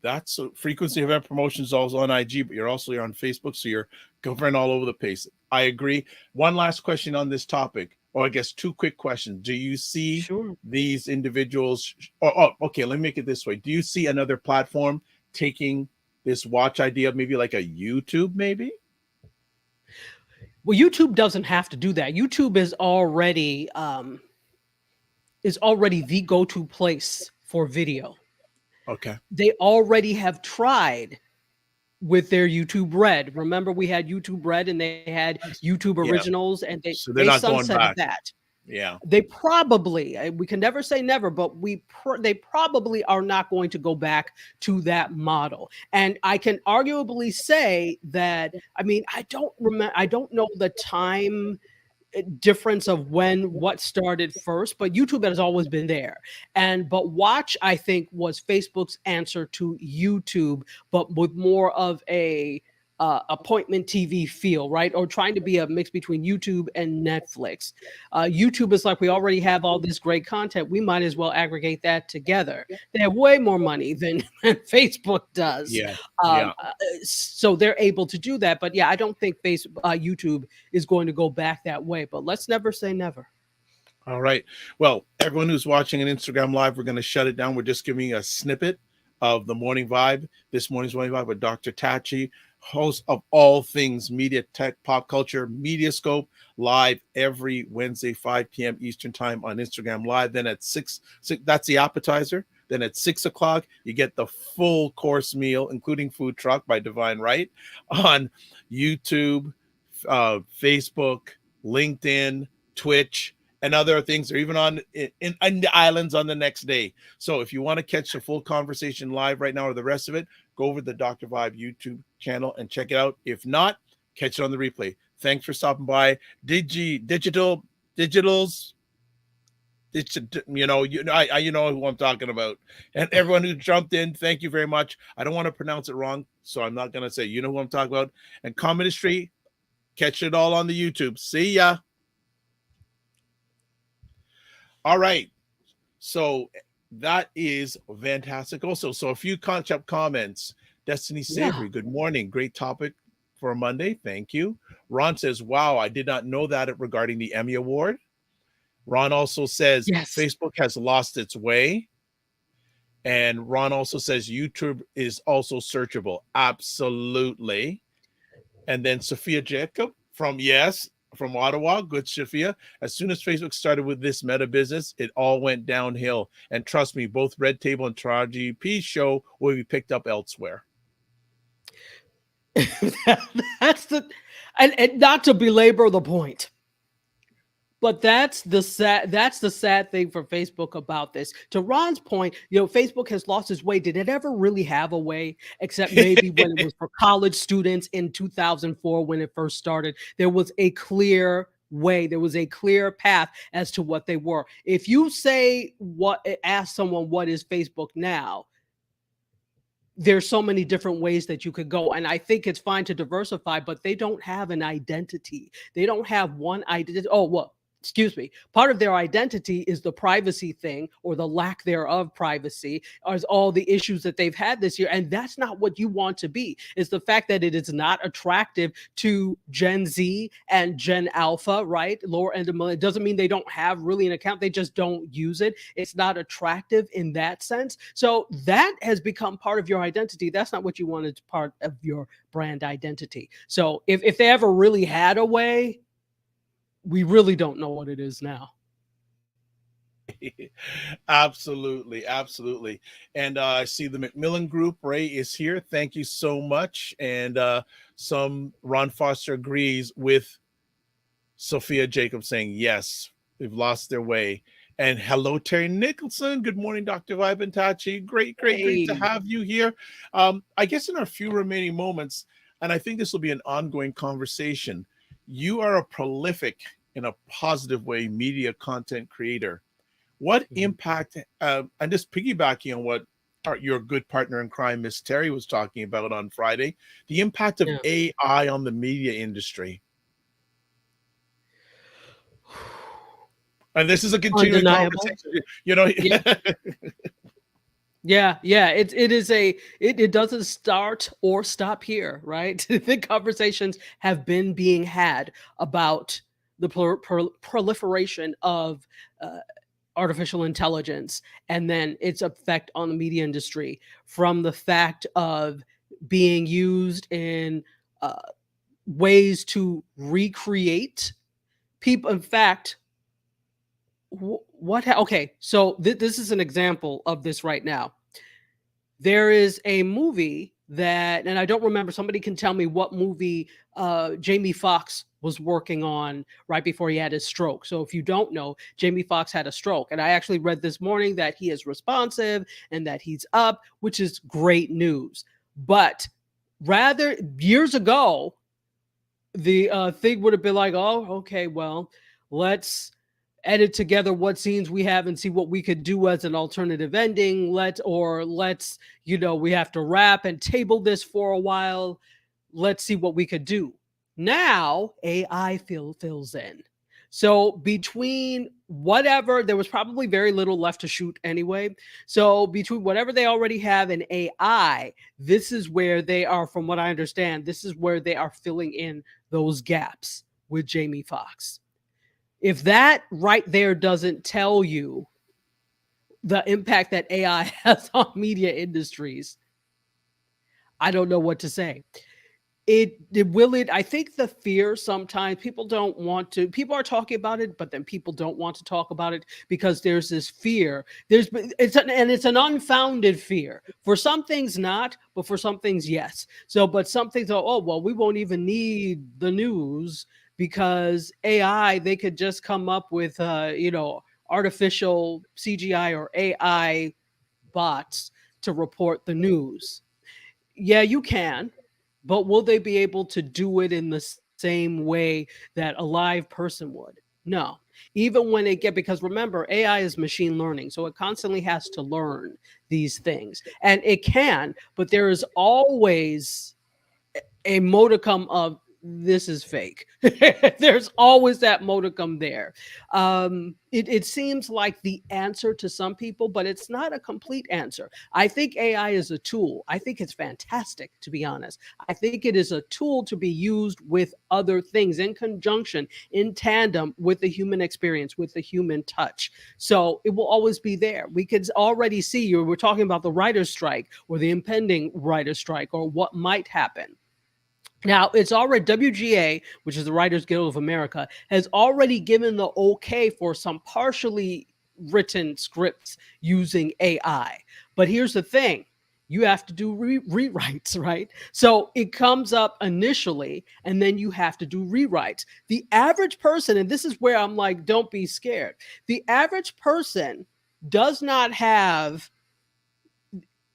That's frequency event promotions also on IG, but you're also on Facebook, so you're covering all over the place. I agree. One last question on this topic, or I guess two quick questions. Do you see sure. these individuals? Oh, okay. Let me make it this way. Do you see another platform taking this watch idea, maybe like a YouTube, maybe? Well, YouTube doesn't have to do that. YouTube is already the go-to place for video. Okay. They already have tried with their YouTube Red. Remember, we had YouTube Red and they had YouTube Originals, and they not going sunsetted back. that. Yeah. They probably, we can never say never, but they probably are not going to go back to that model. And I can arguably say that, I mean, I don't know the time difference of what started first, but YouTube has always been there. But Watch, I think, was Facebook's answer to YouTube, but with more of a appointment TV feel, right? Or trying to be a mix between YouTube and Netflix. YouTube is like, we already have all this great content. We might as well aggregate that together. They have way more money than Facebook does. Yeah. So they're able to do that. But yeah, I don't think YouTube is going to go back that way. But let's never say never. All right. Well, everyone who's watching an Instagram Live, we're going to shut it down. We're just giving a snippet of the Morning Vibe, this morning's Morning Vibe with Dr. Tachi, host of all things media, tech, pop culture, Mediascope, live every Wednesday, 5 p.m. Eastern time on Instagram Live. Then at 6, that's the appetizer. Then at 6 o'clock, you get the full course meal, including Food Truck by Divine Right, on YouTube, Facebook, LinkedIn, Twitch, and other things, or even on in the islands on the next day. So if you want to catch the full conversation live right now or the rest of it, go over to the Dr. Vibe YouTube channel and check it out. If not, catch it on the replay. Thanks for stopping by. Digitals. You know who I'm talking about. And everyone who jumped in, thank you very much. I don't want to pronounce it wrong, so I'm not going to say, you know who I'm talking about. And Commentary, catch it all on the YouTube. See ya. All right. So that is fantastic. Also, so a few concept comments. Destiny Savory, good morning. Great topic for a Monday. Thank you. Ron says, wow, I did not know that regarding the Emmy Award. Ron also says, Facebook has lost its way. And Ron also says, YouTube is also searchable. Absolutely. And then Sophia Jacob from Ottawa, good Sophia. As soon as Facebook started with this meta business, it all went downhill. And trust me, both Red Table and Tachi P show will be picked up elsewhere. That's and not to belabor the point, but that's the sad thing for Facebook about this. To Ron's point, Facebook has lost its way. Did it ever really have a way? Except maybe when it was for college students in 2004 when it first started. There was a clear way. There was a clear path as to what they were. If you ask someone what is Facebook now, there's so many different ways that you could go. And I think it's fine to diversify, but they don't have an identity. They don't have one identity. Oh, well, excuse me. Part of their identity is the privacy thing, or the lack thereof privacy, or all the issues that they've had this year. And that's not what you want to be. It's the fact that it is not attractive to Gen Z and Gen Alpha, right? Lower end of millennial. It doesn't mean they don't have really an account. They just don't use it. It's not attractive in that sense. So that has become part of your identity. That's not what you want as part of your brand identity. So if they ever really had a way, we really don't know what it is now. Absolutely. And I see the McMillan Group. Ray is here. Thank you so much. And Ron Foster agrees with Sophia Jacobs saying, yes, they've lost their way. And hello, Terry Nicholson. Good morning, Dr. Vibe and Tachi. Great to have you here. I guess in our few remaining moments, and I think this will be an ongoing conversation, you are a prolific, in a positive way, media content creator. What impact, and just piggybacking on what your good partner in crime, Miss Terry, was talking about on Friday, the impact of Yeah. AI on the media industry. And this is a continuing Undeniable. conversation. You know, Yeah. Yeah. It doesn't start or stop here, right? The conversations have been being had about the proliferation of artificial intelligence and then its effect on the media industry, from the fact of being used in uh, ways to recreate people. In fact, okay, so this is an example of this right now. There is a movie that, and I don't remember, somebody can tell me what movie Jamie Foxx was working on right before he had his stroke. So if you don't know, Jamie Foxx had a stroke. And I actually read this morning that he is responsive and that he's up, which is great news. But rather, years ago, the thing would have been like, oh, okay, well, let's edit together what scenes we have and see what we could do as an alternative ending. Let's, we have to wrap and table this for a while. Let's see what we could do. Now AI fills in. So between whatever, there was probably very little left to shoot anyway. So between whatever they already have in AI, this is where they are, from what I understand, this is where they are filling in those gaps with Jamie Foxx. If that right there doesn't tell you the impact that AI has on media industries, I don't know what to say. I think the fear, sometimes people are talking about it, but then people don't want to talk about it because there's this fear. It's an unfounded fear. For some things not, but for some things yes. So, but some things are, oh, well, we won't even need the news because AI, they could just come up with, artificial CGI or AI bots to report the news. Yeah, you can, but will they be able to do it in the same way that a live person would? No. Even when because remember, AI is machine learning, so it constantly has to learn these things. And it can, but there is always a modicum of this is fake. There's always that modicum there. It seems like the answer to some people, but it's not a complete answer. I think AI is a tool. I think it's fantastic, to be honest. I think it is a tool to be used with other things in conjunction, in tandem with the human experience, with the human touch. So it will always be there. We could already see, we're talking about the writer's strike or the impending writer's strike or what might happen. Now, it's already, WGA, which is the Writers Guild of America, has already given the okay for some partially written scripts using AI. But here's the thing. You have to do rewrites, right? So it comes up initially, and then you have to do rewrites. The average person, and this is where I'm like, don't be scared. The average person does not have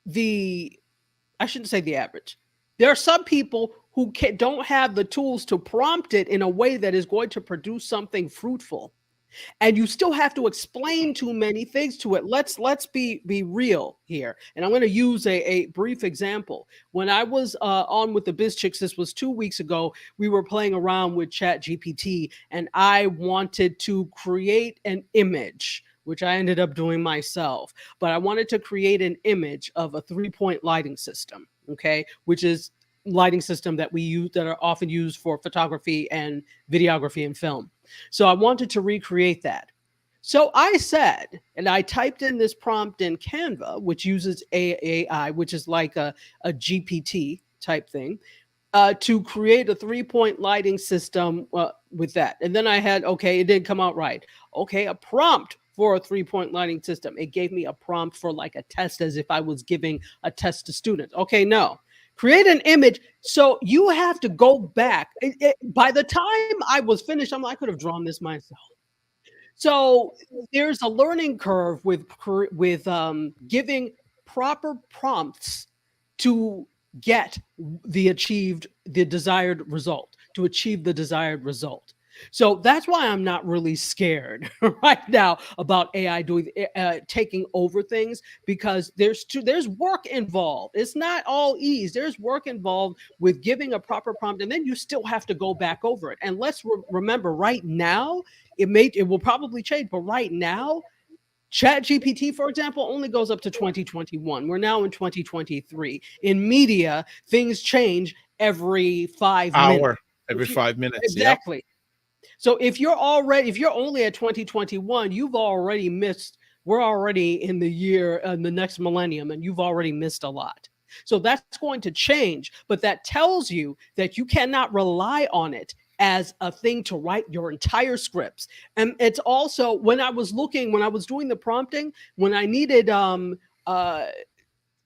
I shouldn't say the average. There are some people who don't have the tools to prompt it in a way that is going to produce something fruitful. And you still have to explain too many things to it. Let's be real here. And I'm going to use a brief example. When I was on with the Biz Chicks, this was 2 weeks ago, we were playing around with Chat GPT, and I wanted to create an image, which I ended up doing myself. But I wanted to create an image of a 3-point lighting system, okay, which is lighting system that we use, that are often used for photography and videography and film. So I wanted to recreate that. So I said, and I typed in this prompt in Canva, which uses AI, which is like a GPT type thing, to create a 3-point lighting system with that. And then I had, okay, it didn't come out right. Okay, a prompt for a 3-point lighting system. It gave me a prompt for like a test, as if I was giving a test to students. Okay, no. Create an image. So you have to go back. By the time I was finished, I could have drawn this myself. So there's a learning curve with giving proper prompts to get the desired result, to achieve the desired result. So that's why I'm not really scared right now about AI taking over things, because there's work involved. It's not all ease. There's work involved with giving a proper prompt, and then you still have to go back over it. And let's remember, right now it will probably change, but right now, Chat GPT, for example, only goes up to 2021. We're now in 2023. In media, things change every 5 minutes. Hour every 5 minutes. Yep. Exactly. So if you're only at 2021, you've already missed. We're already in the next millennium, and you've already missed a lot. So that's going to change, but that tells you that you cannot rely on it as a thing to write your entire scripts. And it's also, when I was doing the prompting, when I needed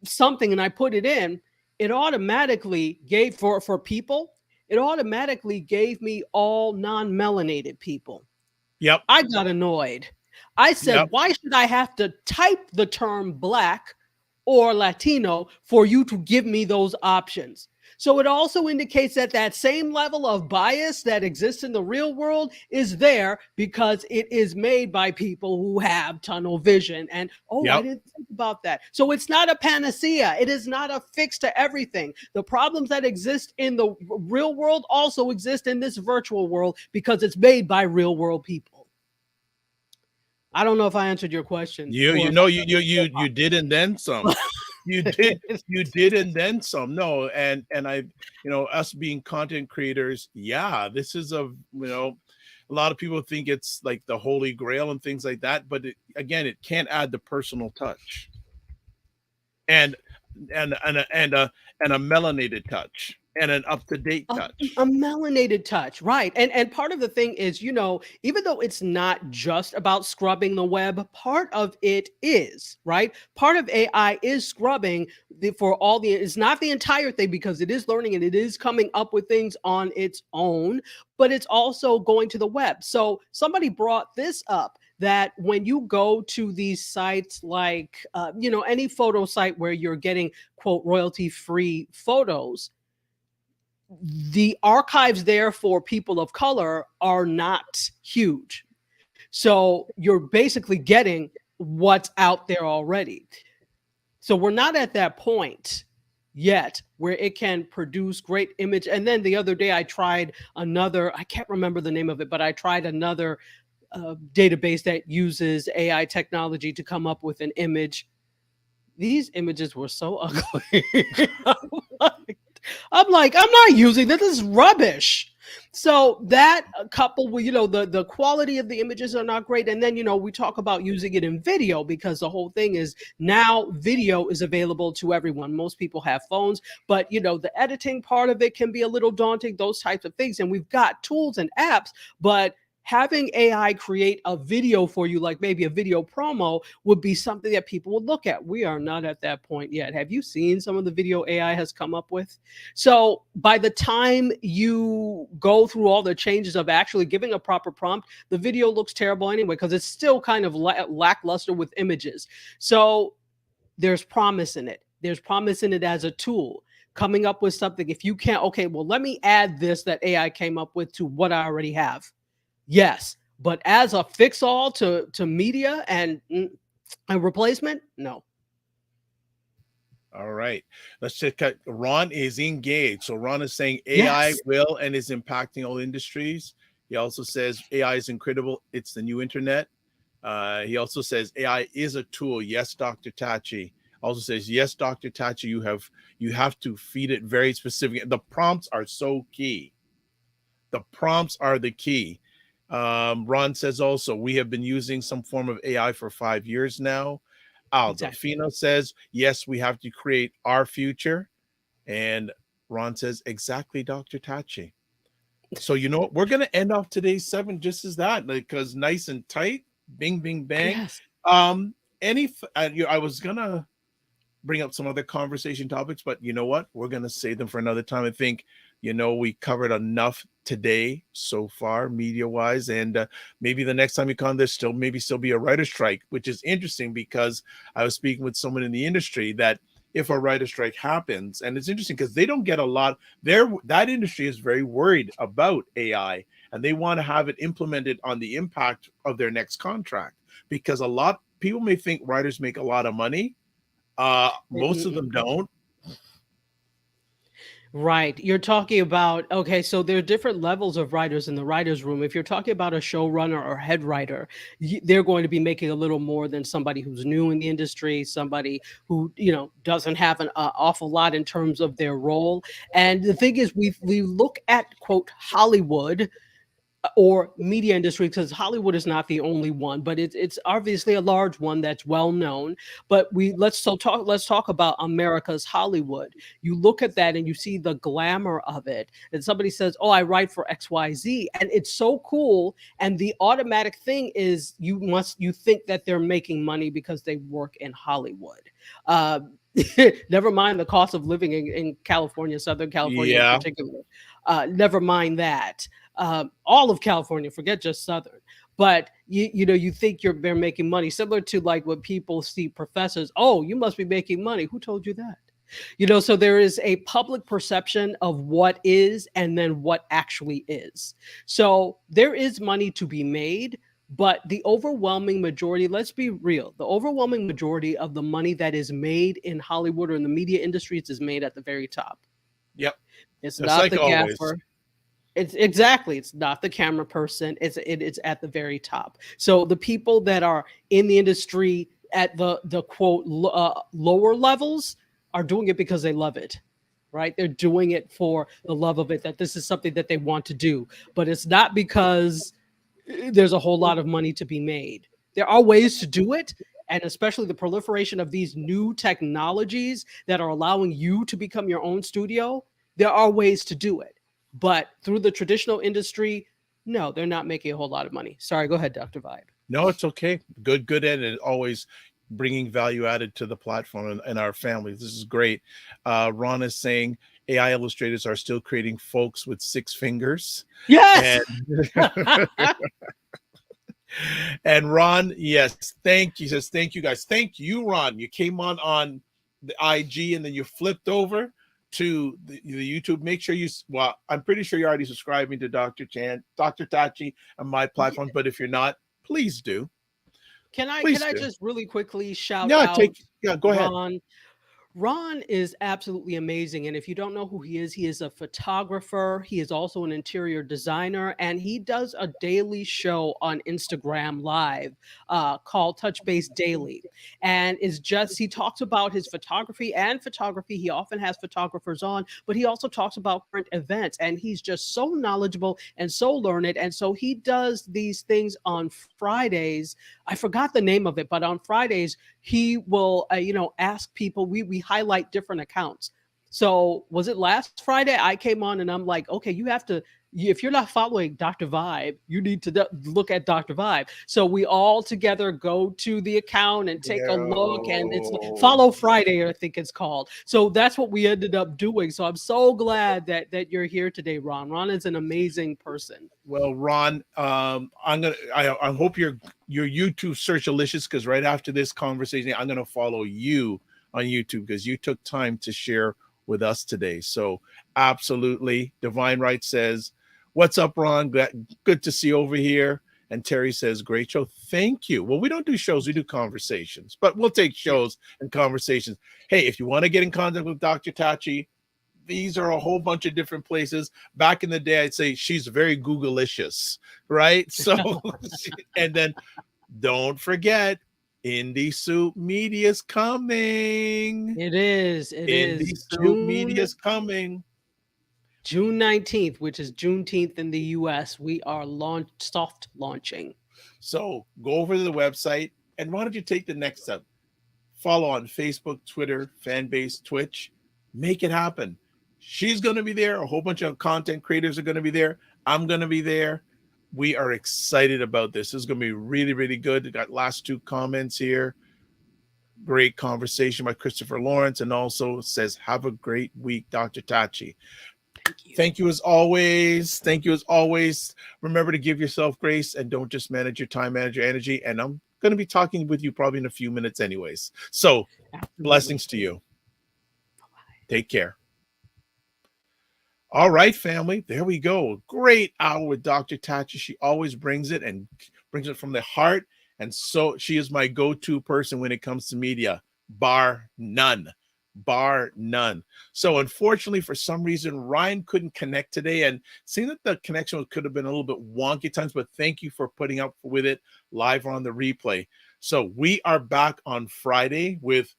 something and I put it in, it automatically gave for people. It automatically gave me all non-melanated people. Yep. I got annoyed. I said, Yep. why should I have to type the term Black or Latino for you to give me those options? So it also indicates that that same level of bias that exists in the real world is there because it is made by people who have tunnel vision. And I didn't think about that. So it's not a panacea. It is not a fix to everything. The problems that exist in the real world also exist in this virtual world because it's made by real world people. I don't know if I answered your question. You did, and then some. You did and then some. No, and I, us being content creators, this is a lot of people think it's like the holy grail and things like that, but it can't add the personal touch and a melanated touch and an up-to-date touch. A melanated touch, right. And part of the thing is, even though it's not just about scrubbing the web, part of it is, right? Part of AI is scrubbing it's not the entire thing, because it is learning and it is coming up with things on its own, but it's also going to the web. So somebody brought this up, that when you go to these sites like, any photo site where you're getting, quote, royalty-free photos, the archives there for people of color are not huge. So you're basically getting what's out there already. So we're not at that point yet where it can produce great image. And then the other day I tried another, I can't remember the name of it, but I tried another database that uses AI technology to come up with an image. These images were so ugly. I'm like, I'm not using this. This is rubbish. So that coupled with, the quality of the images are not great. And then, we talk about using it in video, because the whole thing is now video is available to everyone. Most people have phones, but, the editing part of it can be a little daunting, those types of things. And we've got tools and apps, but having AI create a video for you, like maybe a video promo, would be something that people would look at. We are not at that point yet. Have you seen some of the video AI has come up with? So by the time you go through all the changes of actually giving a proper prompt, the video looks terrible anyway, because it's still kind of lackluster with images. So there's promise in it. There's promise in it as a tool. Coming up with something, if you can't, okay, well, let me add this that AI came up with to what I already have. Yes, but as a fix-all to media and a replacement, no. All right, let's check out. Ron is engaged. So Ron is saying AI will and is impacting all industries. He also says AI is incredible. It's the new internet. He also says AI is a tool. Yes, Dr. Tachi. Also says, yes, Dr. Tachi, you have to feed it very specific. The prompts are so key. The prompts are the key. Ron says also, we have been using some form of AI for 5 years now. Aldafino says, yes, we have to create our future. And Ron says, exactly, Dr. Tachi. So, what? We're going to end off today's 7 just as that, because nice and tight. Bing, bing, bang. Yes. I was going to bring up some other conversation topics, but you know what? We're going to save them for another time. I think, we covered enough today so far, media-wise, and maybe the next time you come, there's still be a writer's strike, which is interesting, because I was speaking with someone in the industry that if a writer's strike happens, and it's interesting because they don't get a lot, that industry is very worried about AI, and they want to have it implemented on the impact of their next contract, because a lot people may think writers make a lot of money. Most of them don't. Right. You're talking about, okay, so there are different levels of writers in the writer's room. If you're talking about a showrunner or head writer, they're going to be making a little more than somebody who's new in the industry, somebody who, doesn't have an awful lot in terms of their role. And the thing is, we look at, quote, Hollywood or media industry, because Hollywood is not the only one, but it's obviously a large one that's well known. But let's talk about America's Hollywood. You look at that and you see the glamour of it, and somebody says, "Oh, I write for XYZ," and it's so cool. And the automatic thing is you think that they're making money because they work in Hollywood. Never mind the cost of living in California, Southern California in particular. Never mind that. All of California, forget just Southern. But you think they're making money, similar to like what people see professors. Oh, you must be making money. Who told you that? So there is a public perception of what is and then what actually is. So there is money to be made, but the overwhelming majority, let's be real, the overwhelming majority of the money that is made in Hollywood or in the media industries is made at the very top. Yep. It's not like the gaffer. It's not the camera person. It's at the very top. So the people that are in the industry at the quote lower levels are doing it because they love it, right? They're doing it for the love of it, that this is something that they want to do, but it's not because there's a whole lot of money to be made. There are ways to do it. And especially the proliferation of these new technologies that are allowing you to become your own studio. There are ways to do it. But through the traditional industry, no, they're not making a whole lot of money. Sorry, go ahead, Dr. Vibe. No, it's okay. Good, and always bringing value added to the platform and our families. This is great. Ron is saying AI illustrators are still creating folks with 6 fingers. Yes. And Ron, yes, thank you. He says, thank you guys. Thank you, Ron. You came on the IG and then you flipped over to the YouTube. Make sure I'm pretty sure you're already subscribing to Dr. Tachi and my platform, but if you're not, please do. Can I just really quickly shout out? Go ahead. Ron is absolutely amazing. And if you don't know who he is a photographer. He is also an interior designer, and he does a daily show on Instagram Live called Touch Base Daily. And he talks about his photography. He often has photographers on, but he also talks about current events. And he's just so knowledgeable and so learned. And so he does these things on Fridays. I forgot the name of it, but on Fridays, he will, ask people, we highlight different accounts. So was it last Friday? I came on and I'm like, okay, you have to, if you're not following Dr. Vibe, you need to look at Dr. Vibe. So we all together go to the account and take a look, and it's Follow Friday, I think it's called. So that's what we ended up doing. So I'm so glad that you're here today, Ron. Ron is an amazing person. Well, Ron, I hope your YouTube search delicious, because right after this conversation, I'm gonna follow you on YouTube because you took time to share with us today. So absolutely. Divine Right says, what's up, Ron? Good to see you over here. And Terry says, great show. Thank you. Well, we don't do shows, we do conversations, but we'll take shows and conversations. Hey, if you want to get in contact with Dr. Tachi, these are a whole bunch of different places. Back in the day, I'd say she's very Google-licious, right? So, and then don't forget, Indie Soup Media's coming. It is. Indie Soup Media's coming. June 19th, which is Juneteenth in the US, we are soft launching. So go over to the website, and why don't you take the next step? Follow on Facebook, Twitter, Fanbase, Twitch. Make it happen. She's going to be there. A whole bunch of content creators are going to be there. I'm going to be there. We are excited about this. This is going to be really, really good. We got last 2 comments here. Great conversation by Christopher Lawrence, and also says, have a great week, Dr. Tachi. Thank you as always. Remember to give yourself grace and don't just manage your time, manage your energy. And I'm going to be talking with you probably in a few minutes anyways. So blessings to you. Bye-bye. Take care. All right, family, there we go. Great hour with Dr. Tachi. She always brings it and brings it from the heart. And so she is my go-to person when it comes to media, bar none. Bar none. So unfortunately, for some reason, Ryan couldn't connect today. And seeing that the connection could have been a little bit wonky at times, but thank you for putting up with it live on the replay. So we are back on Friday with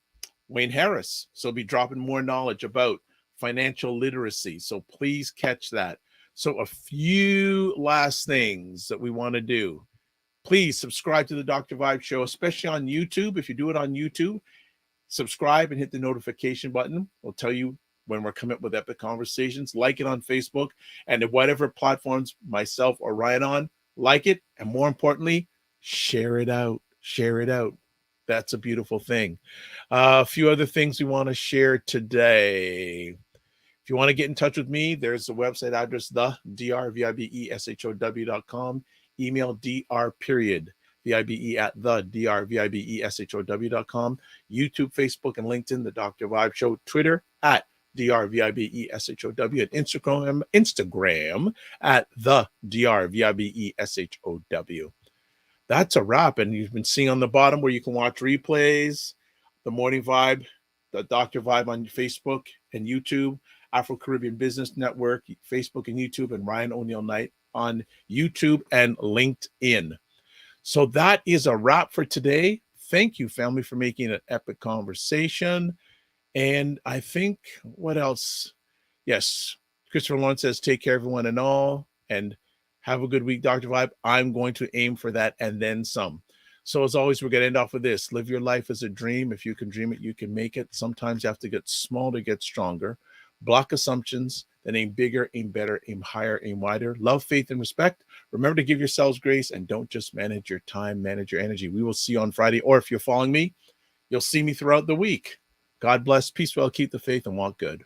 Wayne Harris. So be dropping more knowledge about financial literacy. So please catch that. So a few last things that we want to do. Please subscribe to the Dr. Vibe Show, especially on YouTube. If you do it on YouTube, subscribe and hit the notification button. We'll tell you when we're coming up with epic conversations. Like it on Facebook and at whatever platforms myself or Ryan on. Like it, and more importantly, share it out. Share it out. That's a beautiful thing. A few other things we want to share today. If you want to get in touch with me, there's the website address, the drvibeshow.com. Email dr.vibe at the drvibeshow.com. YouTube, Facebook, and LinkedIn, The Dr. Vibe Show. Twitter at drvibeshow. And Instagram at the drvibeshow. That's a wrap. And you've been seeing on the bottom where you can watch replays, The Morning Vibe, The Dr. Vibe on Facebook and YouTube, Afro-Caribbean Business Network, Facebook and YouTube, and Ryan Oneil Knight on YouTube and LinkedIn. So that is a wrap for today. Thank you, family, for making an epic conversation. And I think, what else? Yes, Christopher Lawrence says, take care, everyone and all, and have a good week, Dr. Vibe. I'm going to aim for that and then some. So as always, we're going to end off with this. Live your life as a dream. If you can dream it, you can make it. Sometimes you have to get small to get stronger. Block assumptions, then aim bigger, aim better, aim higher, aim wider. Love, faith, and respect. Remember to give yourselves grace and don't just manage your time, manage your energy. We will see you on Friday. Or if you're following me, you'll see me throughout the week. God bless, peace well, keep the faith, and walk good.